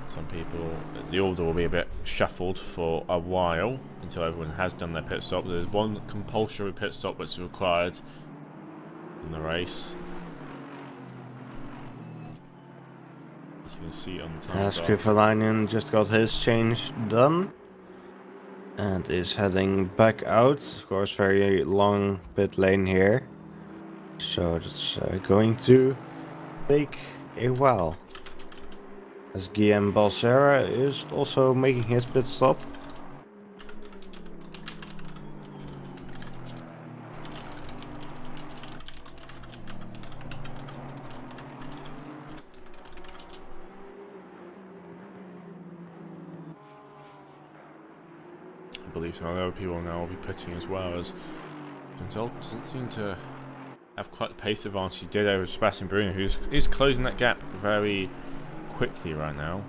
some people, the order will be a bit shuffled for a while until everyone has done their pit stop. There's one compulsory pit stop that's required in the race. As you can see on the time. Kovalainen just got his change done and is heading back out. Of course, very long pit lane here, so it's going to take a while. As Guillaume Balsera is also making his pit stop. I believe some other people now will be pitting as well, as Gonzalez doesn't seem to have quite the pace advantage he did over Sebastian Bruno, who is closing that gap very quickly right now.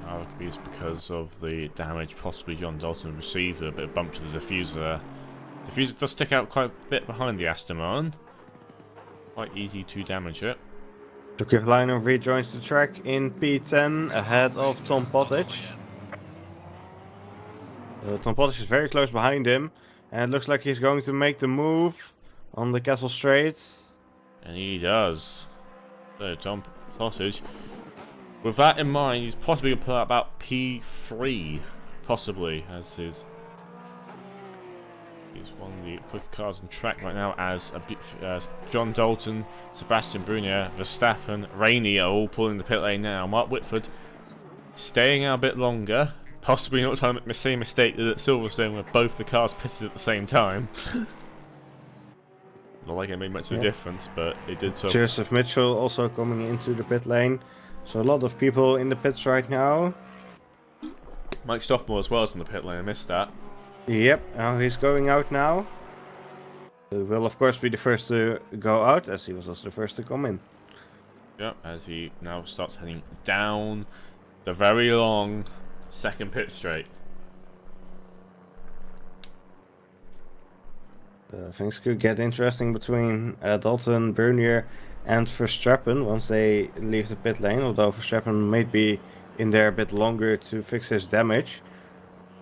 It could be just because of the damage possibly John Dalton received, a bit of bump to the diffuser there. The diffuser does stick out quite a bit behind the Aston Martin. Quite easy to damage it. So Kovalainen rejoins the track in P10 ahead of Tom Pottage. Tom Pottage is very close behind him, and it looks like he's going to make the move on the Castle Straight. And he does. So Tom Pottage, with that in mind, he's possibly going to put out about P3, possibly, as his He's one of the quicker cars on track right now as John Dalton, Sebastian Brunier, Verstappen, Rainey are all pulling the pit lane now. Mark Whitford staying out a bit longer, possibly not trying to make the same mistake that at Silverstone where both the cars pitted at the same time. Not like it made much of a difference, but it did so. Joseph Mitchell also coming into the pit lane. So a lot of people in the pits right now. Mike Stoffmore as well is in the pit lane, I missed that. Yep, he's going out now. He will of course be the first to go out, as he was also the first to come in. Yep, as he now starts heading down the very long second pit straight. Things could get interesting between Dalton, Bernier and Verstappen once they leave the pit lane, although Verstappen may be in there a bit longer to fix his damage.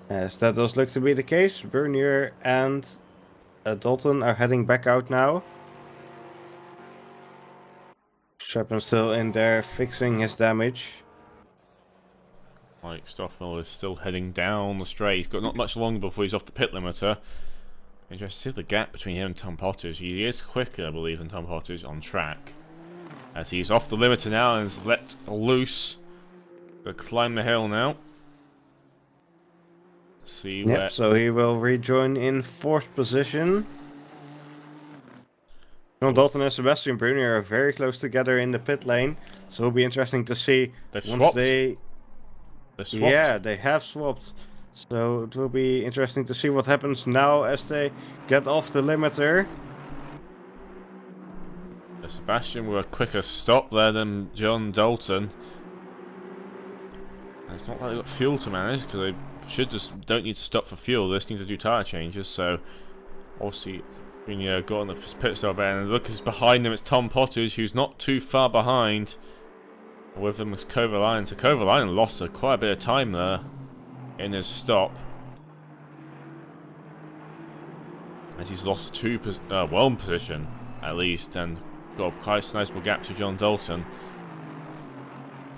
As that does look to be the case, Bernier and Dalton are heading back out now. Verstappen still in there fixing his damage. Mike Stoffmiller is still heading down the straight. He's got not much longer before he's off the pit limiter. Interesting to see the gap between him and Tom Potters. He is quicker, I believe, than Tom Potters on track. As he's off the limiter now and is let loose. Gonna climb the hill now. See where. Yep, so he will rejoin in 4th position. John Dalton and Sebastian Brunier are very close together in the pit lane, so it'll be interesting to see They've once swapped. they. They've swapped. Yeah, they have swapped. So it will be interesting to see what happens now as they get off the limiter. Sebastian with a quicker stop there than John Dalton. And it's not like they've got fuel to manage, because they don't need to stop for fuel. They just need to do tyre changes. So obviously when you got on the pit stop there, and look, it's behind them, it's Tom Potters, who's not too far behind. With them is Kovalainen. So Kovalainen lost quite a bit of time there in his stop, as he's lost one position at least, and got a quite sizable gap to John Dalton.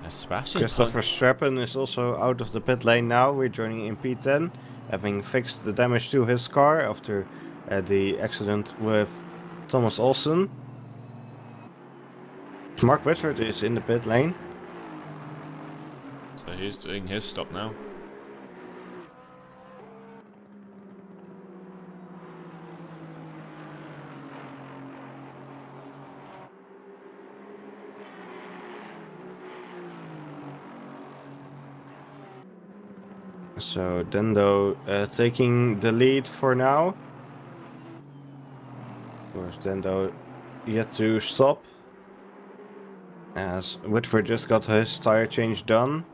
Christopher Verstappen is also out of the pit lane now. We're joining in P10, having fixed the damage to his car after the accident with Thomas Olsen. Mark Whitford is in the pit lane. So he's doing his stop now. So Dendo taking the lead for now. Of course, Dendo yet to stop, as Whitford just got his tire change done.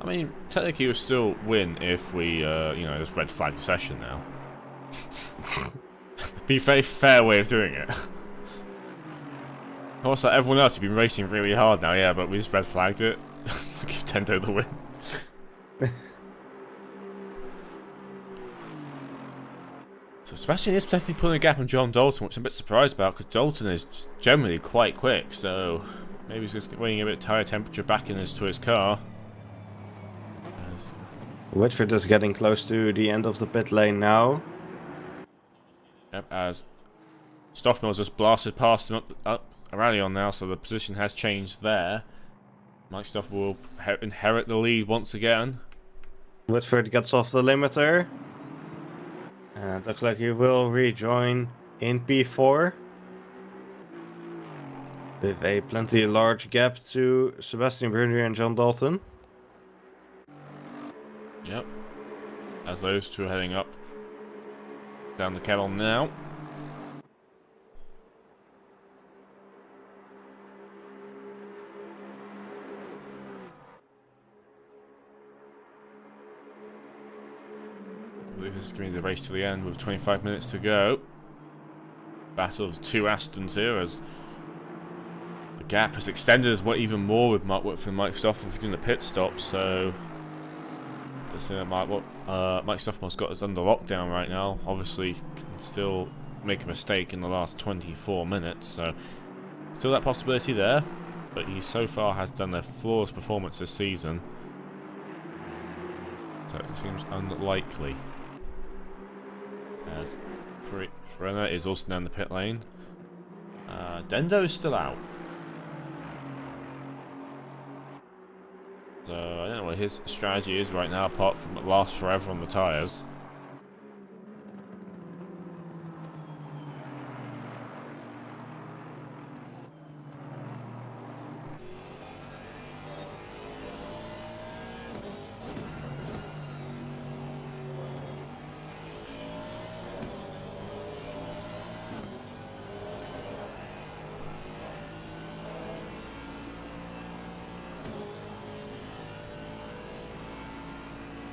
I mean, technically, we'll still win if we, just red flag the session now. Be a very fair way of doing it. Also, everyone else has been racing really hard now, yeah, but we just red flagged it to give Dendo the win. So Sebastian is definitely pulling a gap on John Dalton, which I'm a bit surprised about, because Dalton is generally quite quick, so maybe he's just waiting a bit of tyre temperature back in to his car. Whitford is getting close to the end of the pit lane now. Yep, as Stoffmill's just blasted past him up a rally on now, so the position has changed there. Mike Stoffmill will inherit the lead once again. Whitford gets off the limiter. And it looks like he will rejoin in P4. With a plenty large gap to Sebastian Brunier and John Dalton. Yep. As those two are heading up down the kettle now. This is going to be the race to the end with 25 minutes to go. Battle of two Astons here, as the gap has extended even more with Mark Whitford and Mike Stoffmiller doing the pit stop. So just think that Mike Stoffmill's got us under lockdown right now. Obviously, can still make a mistake in the last 24 minutes. So still that possibility there, but he so far has done a flawless performance this season. So it seems unlikely. As Frenna is also down the pit lane. Dendo is still out. So I don't know what his strategy is right now, apart from it lasts forever on the tyres.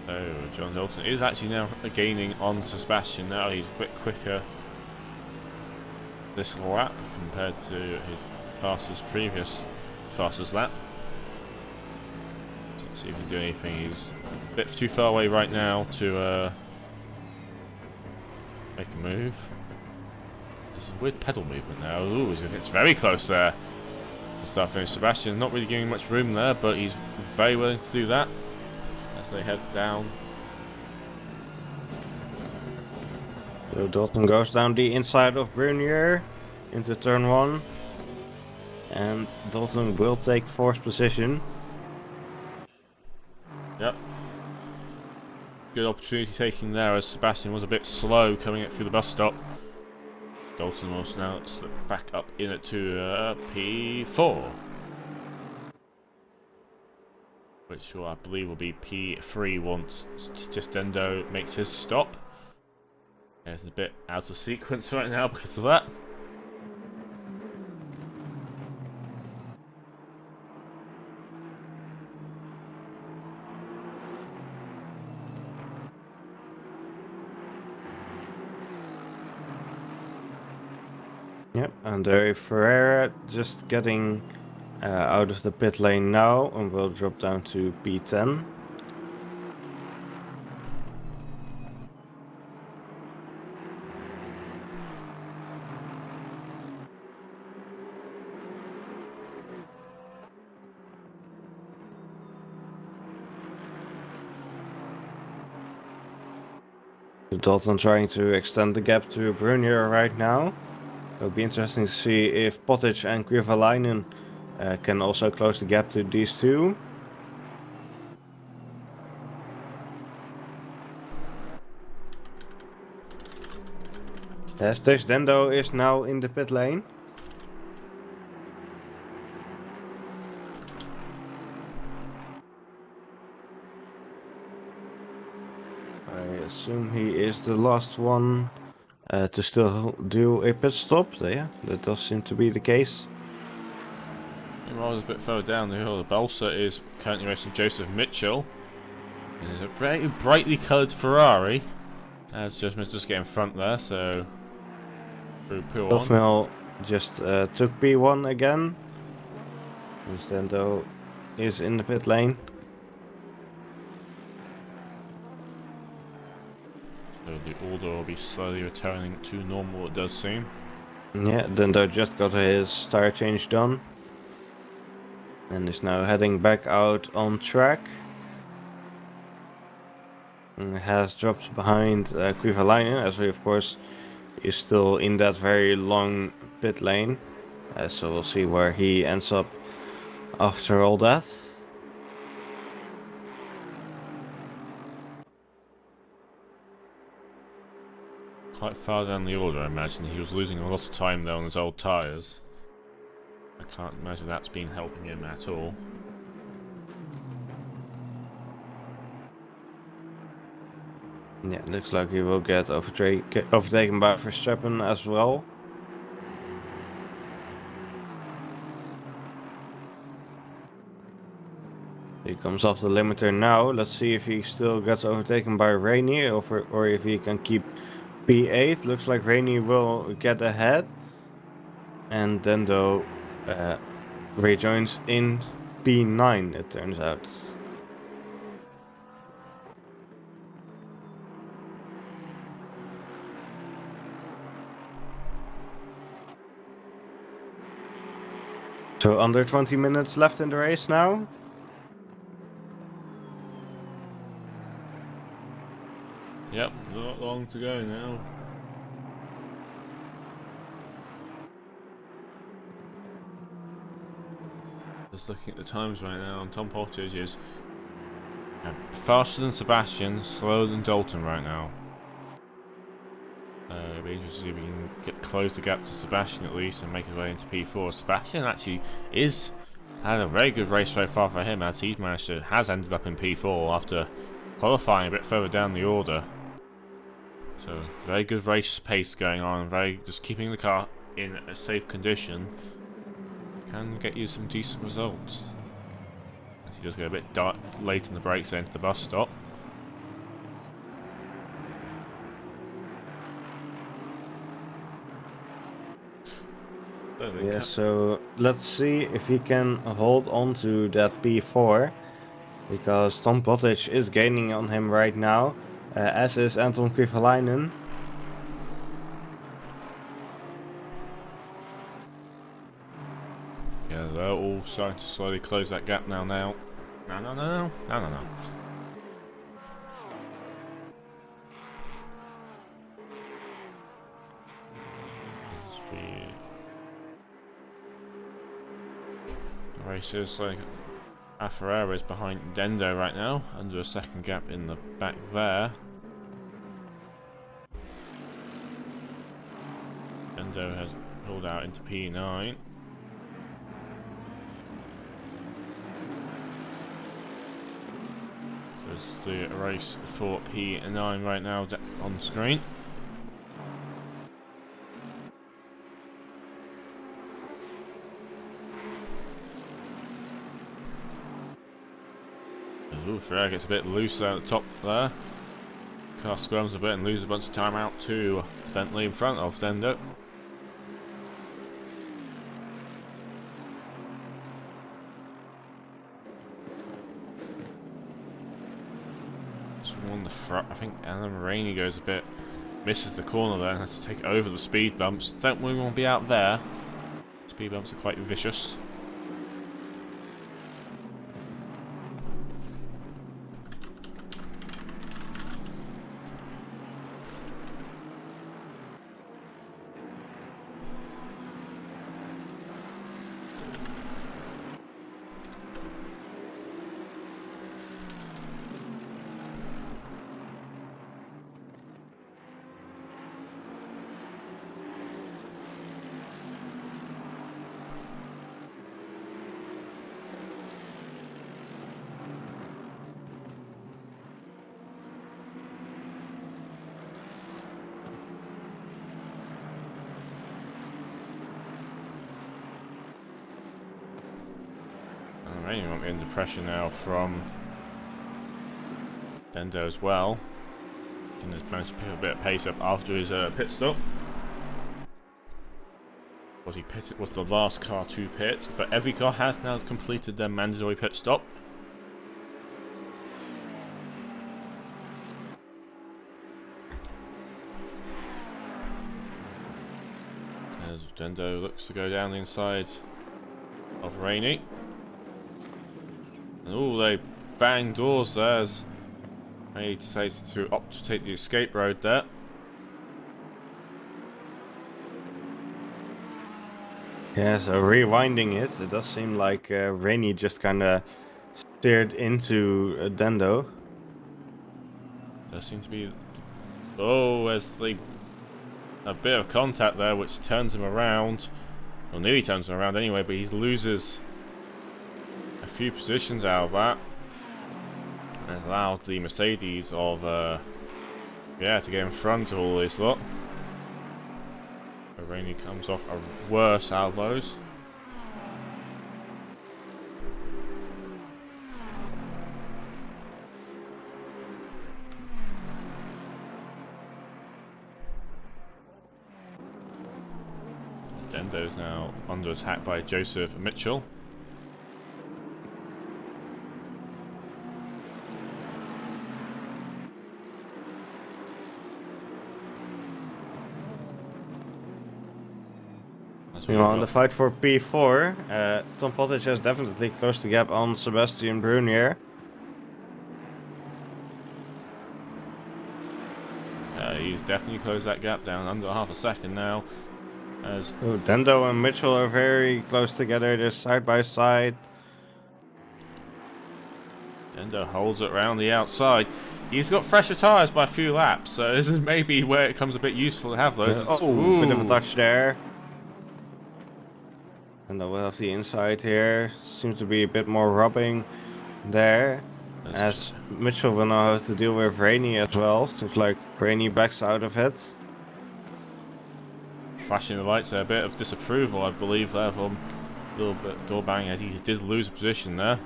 So John Dalton is actually now gaining on to Sebastian. Now he's a bit quicker this lap compared to his fastest lap. Let's see if he can do anything. He's a bit too far away right now to make a move. There's a weird pedal movement now. Ooh, it's very close there. Start finish. Sebastian not really giving much room there, but he's very willing to do that as they head down. So Dalton goes down the inside of Brunier into turn 1. And Dalton will take 4th position. Yep. Good opportunity taking there as Sebastian was a bit slow coming up through the bus stop. Dalton will now slip back up in it to P4. Which I believe will be P3 once Dendo makes his stop. It's a bit out of sequence right now because of that. Yep, and Ferreira just getting out of the pit lane now and will drop down to P10. Dalton trying to extend the gap to Brunier right now. It'll be interesting to see if Pottage and Krivalainen can also close the gap to these two. Stage Dendo is now in the pit lane. I assume he is the last one to still do a pit stop. Yeah, that does seem to be the case. Meanwhile, a bit further down the hill, the Balsa is currently racing Joseph Mitchell. And there's a very brightly coloured Ferrari. As Joseph Mitchell just getting in front there, so through P1. Dolfmel just took P1 again. Dendo is in the pit lane. So the order will be slowly returning to normal, it does seem. Yeah, Dendo just got his tire change done. And is now heading back out on track. And has dropped behind Krivalainen, as he of course is still in that very long pit lane. So we'll see where he ends up after all that. Quite far down the order, I imagine. He was losing a lot of time there on his old tyres. I can't imagine that's been helping him at all. Yeah, looks like he will get overtaken by Verstappen as well. He comes off the limiter now. Let's see if he still gets overtaken by Rainey or if he can keep P8. Looks like Rainey will get ahead. And Dendo rejoins in P9, it turns out. So under 20 minutes left in the race now. Yep, not long to go now. Just looking at the times right now, and Tom Pottage is faster than Sebastian, slower than Dalton right now. It'll be interesting to see if we can close the gap to Sebastian at least and make his way into P4. Sebastian actually had a very good race so far for him, as he's has ended up in P4 after qualifying a bit further down the order. So very good race pace going on, just keeping the car in a safe condition can get you some decent results. As he does get a bit late in the brakes then to the bus stop. Yeah, so let's see if he can hold on to that P4, because Tom Pottage is gaining on him right now, as is Anton Kovalainen. Yeah, they're all starting to slowly close that gap now. No. Races like Ferrari is behind Dendo right now, under a second gap in the back there. Dendo has pulled out into P9. So it's the race for P9 right now on screen. Ooh, Ferrari gets a bit loose at the top there. Car squirms a bit and loses a bunch of time out to Bentley in front of Dendo. On the front, I think Alan Rainey goes a bit, misses the corner there and has to take over the speed bumps. Don't really want to be out there. Speed bumps are quite vicious. Rainey won't be under pressure now from Dendo as well. Dendo's managed to pick a bit of pace up after his pit stop. Was the last car to pit, but every car has now completed their mandatory pit stop. As Dendo looks to go down the inside of Rainey. And oh, they bang doors there as Rainey decides to opt to take the escape road there. Yeah, so rewinding it does seem like Rainey just kind of steered into Dendo. There seems to be... Oh, there's a bit of contact there which turns him around. Well, nearly turns him around anyway, but he loses a few positions out of that. And has allowed the Mercedes of... yeah, to get in front of all this lot. Rainey comes off a worse out of those. Dendo's now under attack by Joseph Mitchell. Meanwhile, in the fight for P4, Tom Pottage has definitely closed the gap on Sebastian Brunier. He's definitely closed that gap down under half a second now. As Dendo and Mitchell are very close together. They're side by side. Endo holds it around the outside. He's got fresher tyres by a few laps, so this is maybe where it becomes a bit useful to have those. Bit of a touch there. And then we'll have the inside here. Seems to be a bit more rubbing there. As Mitchell will now have to deal with Rainy as well. Seems like Rainy backs out of it. Flashing the lights there, a bit of disapproval, I believe, there from a little bit door bang as he did lose a position there.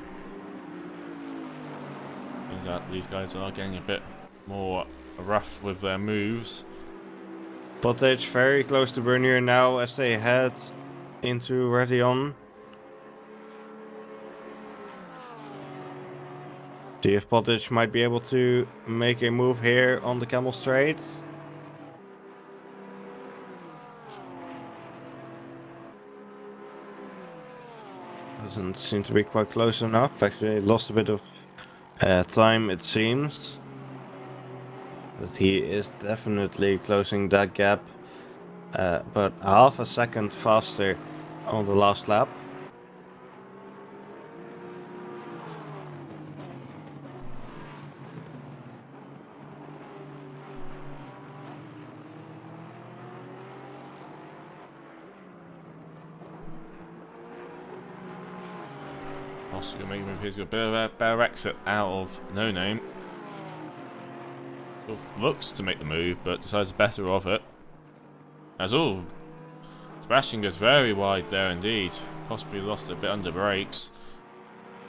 Means that these guys are getting a bit more rough with their moves. Pottage very close to Bernier now as they head into Radion. See if Pottage might be able to make a move here on the Camel Straight. Doesn't seem to be quite close enough. Actually, lost a bit of time, it seems. But he is definitely closing that gap. But half a second faster on the last lap. Also gonna make a move here. He's got a bit of a better exit out of No Name. Looks to make the move, but decides better of it. As all, Sebastian goes very wide there indeed. Possibly lost a bit under brakes.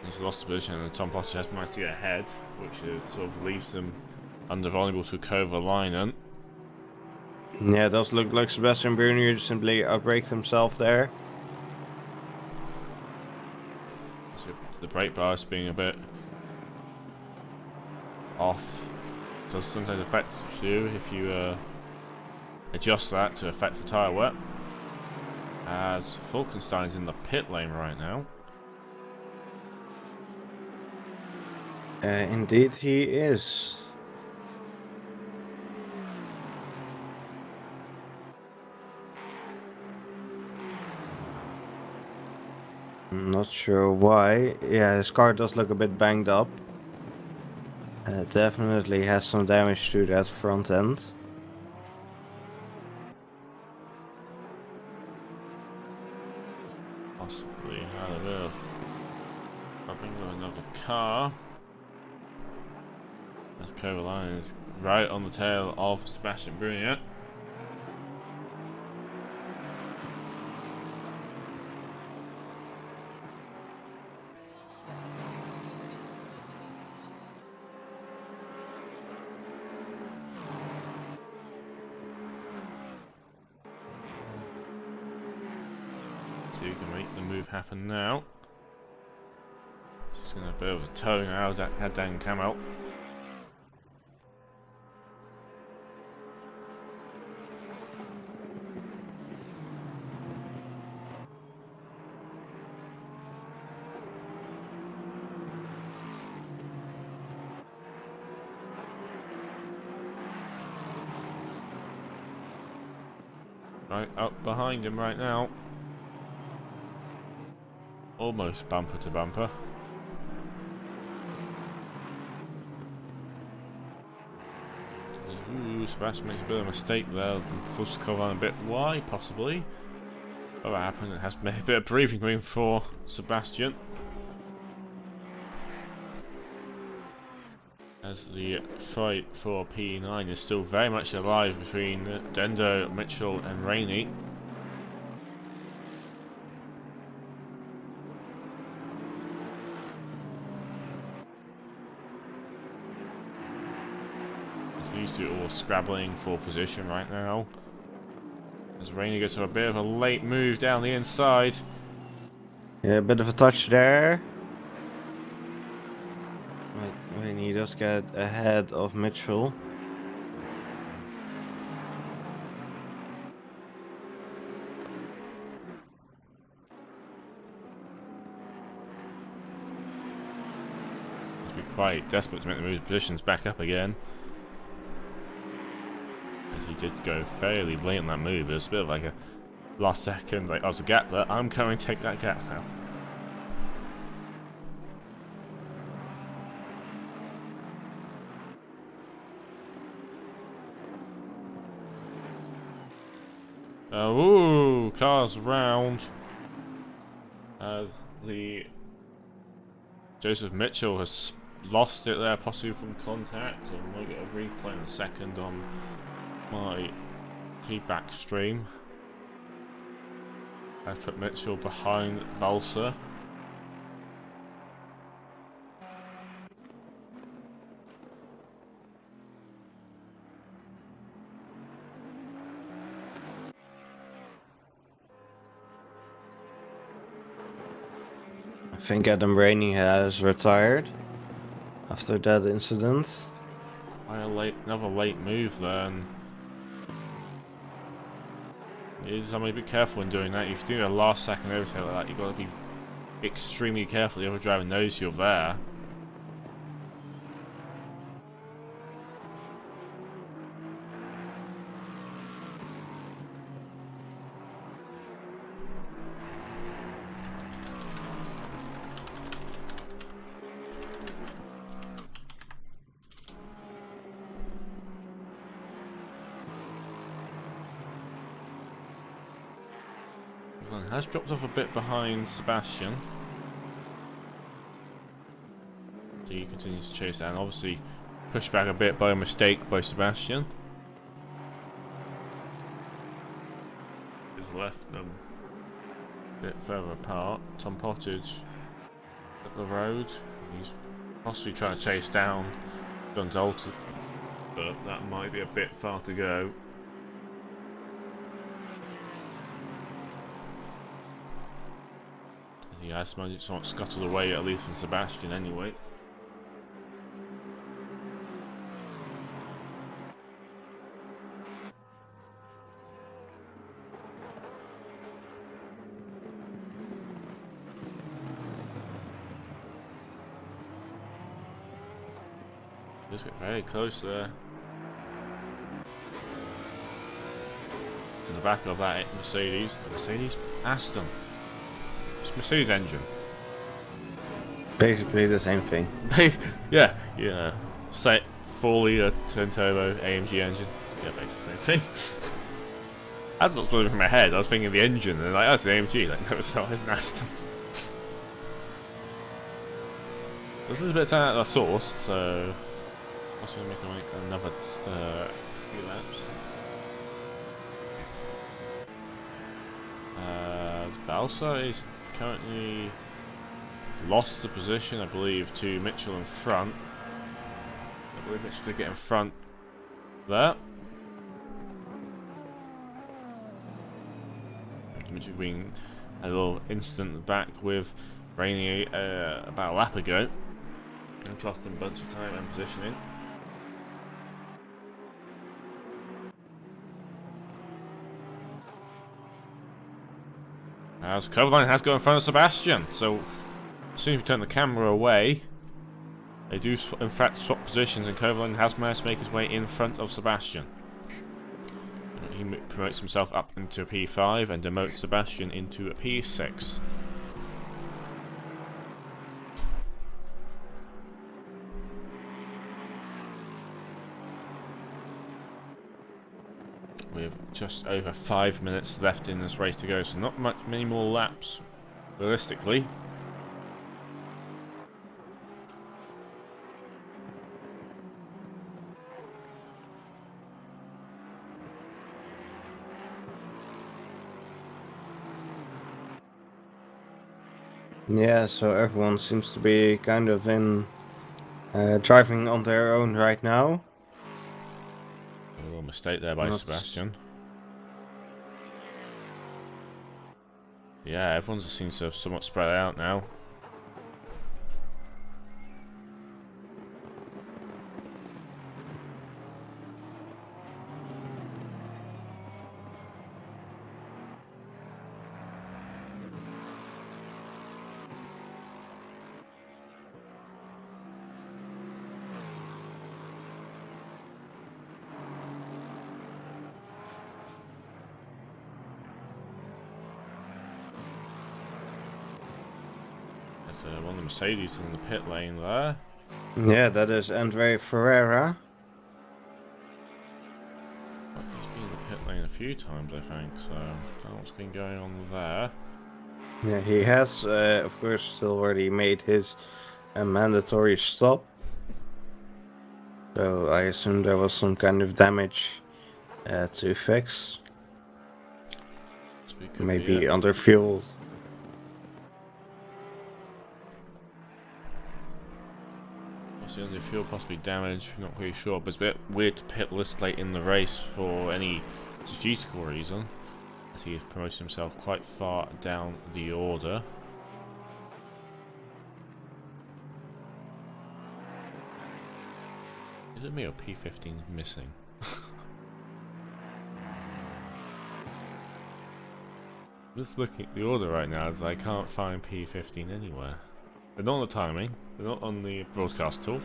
He's lost the position, and Tom Potter has managed to get ahead, which sort of leaves them vulnerable to Kovalainen. Yeah, it does look like Sebastian Bernier simply outbraked himself there. So the brake bars being a bit off does sometimes affect you if you adjust that to affect the tyre wear. As Falkenstein's in the pit lane right now. Indeed he is. I'm not sure why. Yeah, his car does look a bit banged up. Definitely has some damage to that front end. Possibly had a bit of rubbing with another car. As Kovalainen is right on the tail of Sebastian Bernier. See who can make the move happen now. Just going to have a bit of a toe now, head down Camel. Right up behind him right now. Almost bumper to bumper. Ooh, Sebastian makes a bit of a mistake there. Forced to cover on a bit wide, possibly. What happened? It has made a bit of breathing room for Sebastian. As the fight for P9 is still very much alive between Dendo, Mitchell, and Rainey. These two all scrabbling for position right now. As Rainey gets a bit of a late move down the inside. Yeah, a bit of a touch there. But Rainey does get ahead of Mitchell. He's been quite desperate to make the move positions back up again. He did go fairly late on that move. It was a bit of like a last second, like, oh, there's a gap there. I'm coming to take that gap now. Ooh, cars round. As the Joseph Mitchell has lost it there, possibly from contact. And we'll get a replay in a second on my feedback stream. I put Mitchell behind Balsa. I think Adam Rainey has retired after that incident. Quite a another late move there. And you just have to be careful when doing that. If you're doing a last second overtake like that, you've got to be extremely careful. The other driver knows you're there. Has dropped off a bit behind Sebastian. So he continues to chase down. Obviously, pushed back a bit by a mistake by Sebastian. He's left them a bit further apart. Tom Pottage at the road. He's possibly trying to chase down Gonzalez, but that might be a bit far to go. He has managed to somewhat scuttle away, at least from Sebastian anyway. Just get very close there. To the back of that Mercedes. Aston. Mercedes engine. Basically the same thing. yeah. Say 4-litre twin turbo AMG engine. Yeah, basically the same thing. That's what's flowing from my head. I was thinking the engine, and like, that's the AMG. Like, no, it's not. It's an Aston. There's a little bit of time out of the source, so also going to make another few laps. Balsa is currently lost the position, I believe, to Mitchell in front. I believe Mitchell did get in front there. Mitchell being a little incident back with Rainey about a lap ago, and cost him a bunch of time and positioning. As Coverline has gone in front of Sebastian, so as soon as we turn the camera away, they do in fact swap positions, and Coverline has managed to make his way in front of Sebastian. He promotes himself up into a P5 and demotes Sebastian into a P6. With just over 5 minutes left in this race to go, so not many more laps, realistically. Yeah, so everyone seems to be kind of in driving on their own right now. A little mistake there by Sebastian. Yeah, everyone just seems to have somewhat spread out now. One of the Mercedes in the pit lane there. Yeah, that is Andre Ferreira. He's been in the pit lane a few times, I think, so I don't know what's been going on there. Yeah, he has, of course, still already made his mandatory stop. So I assume there was some kind of damage to fix. Maybe under fuel. Possibly under fuel, possibly damage, not really sure, but it's a bit weird to pit this late in the race for any strategical reason, as he has promoted himself quite far down the order. Is it me or P15 missing? Just looking at the order right now, as I can't find P15 anywhere. They're not on the timing, they're not on the broadcast tool.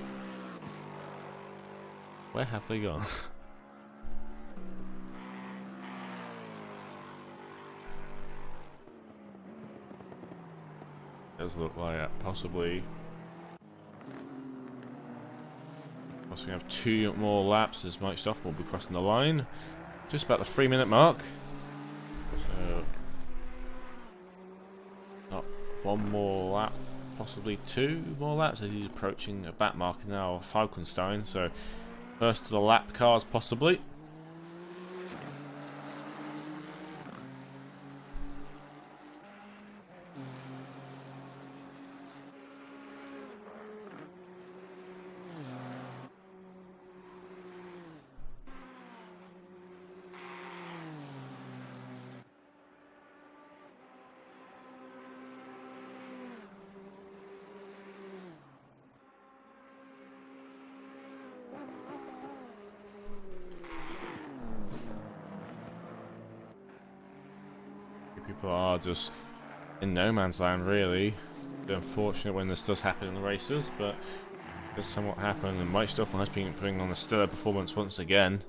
Where have they gone? Does look like possibly. Also, we have 2 more laps as Mike Stoff will be crossing the line. Just about the 3-minute mark. So, not 1 more lap, possibly 2 more laps as he's approaching a back marker now of Falkenstein. So, first to the lap cars, possibly. People are just in no man's land, really. It's unfortunate when this does happen in the races, but it does somewhat happen, and Mike Stoffel has been putting on a stellar performance once again.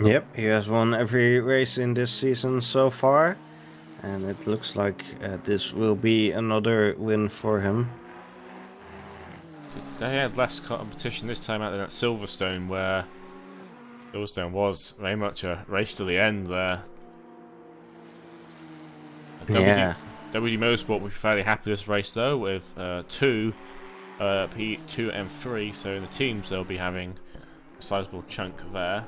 Yep, he has won every race in this season so far, and it looks like this will be another win for him. They had less competition this time out than at Silverstone, where Silverstone was very much a race to the end there. Yeah. WD Motorsport will be fairly happy this race though, with P2 and 3, so in the teams they'll be having a sizable chunk there.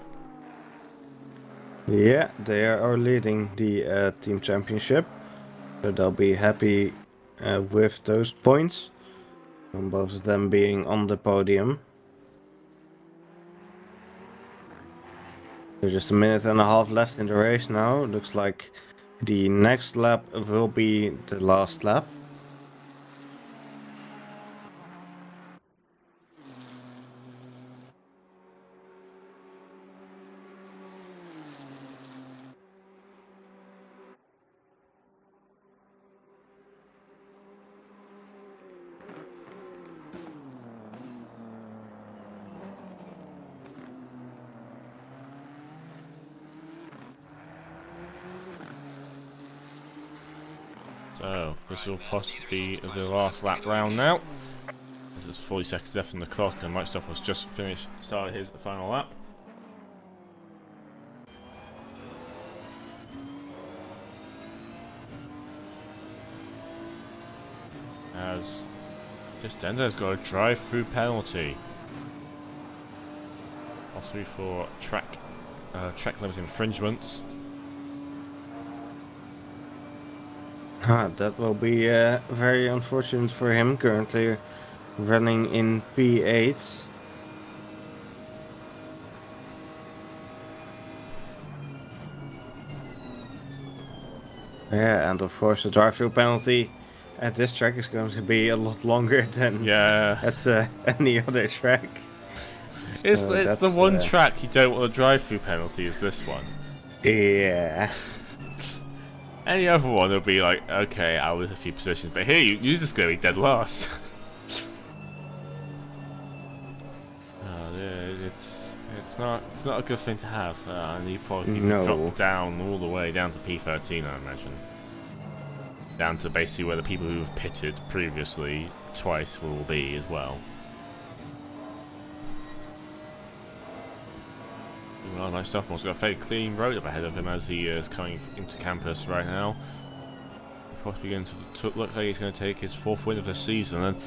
Yeah, they are leading the team championship, so they'll be happy with those points, from both of them being on the podium. There's just a minute and a half left in the race now. Looks like the next lap will be the last lap. So, this will possibly be the last lap round now. This is 40 seconds left on the clock, and Mike Stoffel has just started his final lap. As Endo's got a drive-through penalty. Possibly for track limit infringements. That will be very unfortunate for him, currently running in P8. Yeah, and of course the drive-through penalty at this track is going to be a lot longer than at any other track. It's the one track you don't want a drive-through penalty, is this one. Yeah. Any other one will be like, okay, I was a few positions, but here you're just going to be dead last. It's not a good thing to have, and you probably drop down all the way down to P13, I imagine. Down to basically where the people who've pitted previously twice will be as well. Well, my sophomore has got a fairly clean road up ahead of him as he is coming into campus right now. Possibly going to look like he's going to take his 4th win of the season. And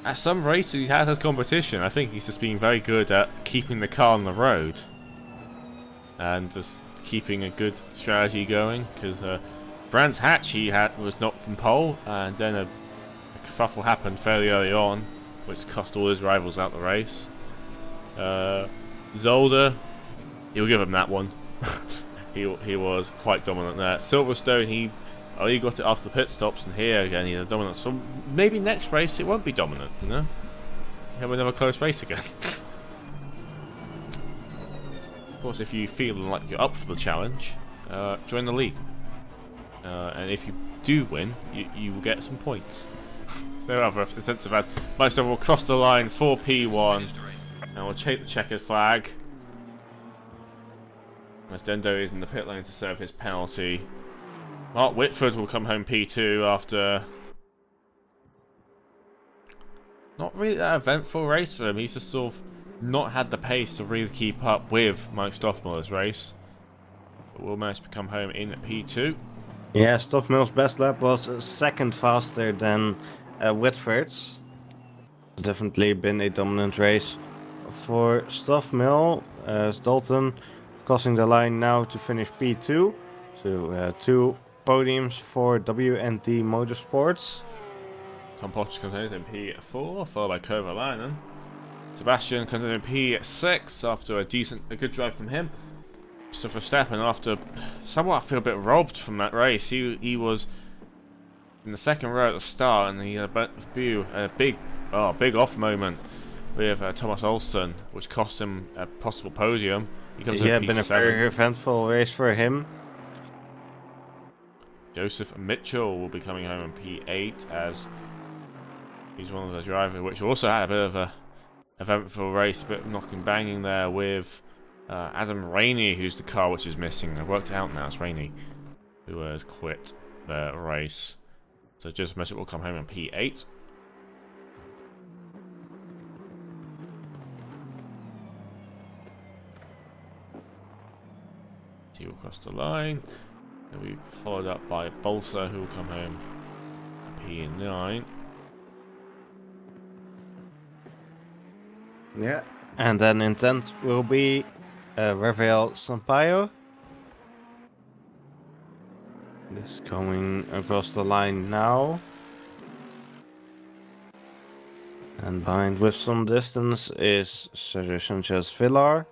at some races he has competition. I think he's just been very good at keeping the car on the road and just keeping a good strategy going. Because Brands Hatch was not in pole, and then a kerfuffle happened fairly early on, which cost all his rivals out the race. Zolder, he'll give him that one. he was quite dominant there. Silverstone, he got it after the pit stops, and here again he's dominant. So maybe next race it won't be dominant, you know? Have another close race again. Of course, if you feel like you're up for the challenge, join the league. And if you do win, you will get some points. No other incentive as Meister will cross the line for P1, and we'll take the checkered flag. As Dendo is in the pit lane to serve his penalty. Mark Whitford will come home P2 after not really that eventful race for him. He's just sort of not had the pace to really keep up with Mike Stoffmüller's race. But will manage to come home in P2. Yeah, Stoffmüller's best lap was a second faster than Whitford's. Definitely been a dominant race for Stoffmüller. Dalton crossing the line now to finish P2. So 2 podiums for WNT Motorsports. Tom Potts comes in P4, followed by Kovalainen. Sebastian comes in P6 after a good drive from him. So for Verstappen, after somewhat I feel a bit robbed from that race, he was in the second row at the start, and he had a big off moment with Thomas Olsen, which cost him a possible podium. He comes in P7. Been a very eventful race for him. Joseph Mitchell will be coming home in P8 as he's one of the drivers, which also had a bit of a eventful race, a bit of knocking banging there with Adam Rainey, who's the car which is missing. I've worked it out now, it's Rainey who has quit the race. So Joseph Mitchell will come home in P8. He will cross the line. And we followed up by Bolsa, who will come home P9. Yeah. And then in 10th will be Rafael Sampaio. This coming across the line now. And behind with some distance is Sergio Sanchez Villar.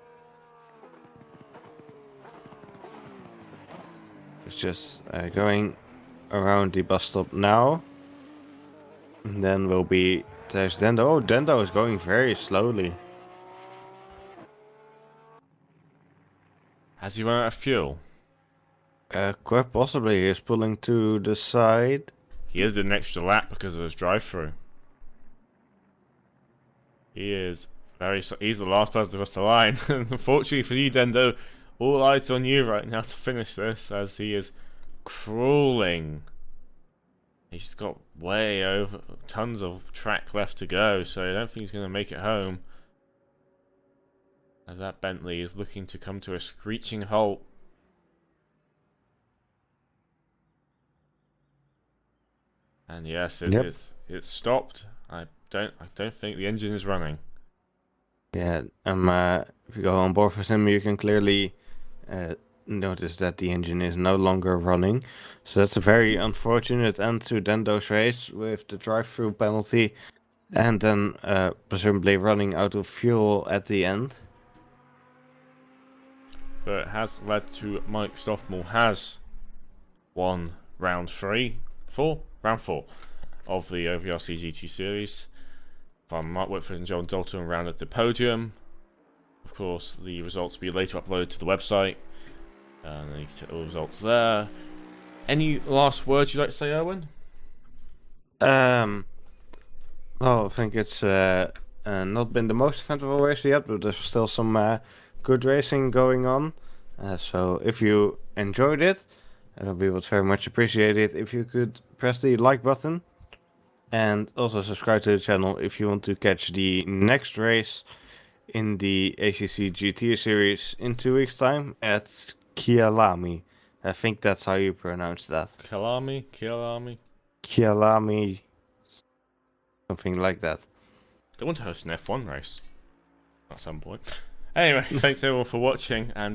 It's just going around the bus stop now. And then will be there's Dendo. Oh, Dendo is going very slowly. Has he run out of fuel? Quite possibly he is pulling to the side. He is an extra lap because of his drive-through. He's the last person to cross the line. Unfortunately for you, Dendo, all eyes on you right now to finish this, as he is crawling. He's got way over tons of track left to go, so I don't think he's going to make it home. As that Bentley is looking to come to a screeching halt. And yes, it's stopped. I don't think the engine is running. Yeah, if you go on board for sim, you can clearly notice that the engine is no longer running. So that's a very unfortunate end to Dendo's race with the drive-through penalty, and then presumably running out of fuel at the end. But it has led to Mike Stoffmüller has won round 4 of the OVRC GT Series. From Mark Whitford and John Dalton rounded the podium. Of course, the results will be later uploaded to the website, and then you can check all the results there. Any last words you'd like to say, Owen? Well, I think it's not been the most eventful race yet, but there's still some good racing going on. So if you enjoyed it, we would very much appreciate it if you could press the like button. And also subscribe to the channel if you want to catch the next race in the ACC GT Series in 2 weeks' time at Kyalami. I think that's how you pronounce that. Kyalami. Kyalami, something like that. They want to host an F1 race at some point. Anyway, thanks everyone for watching, and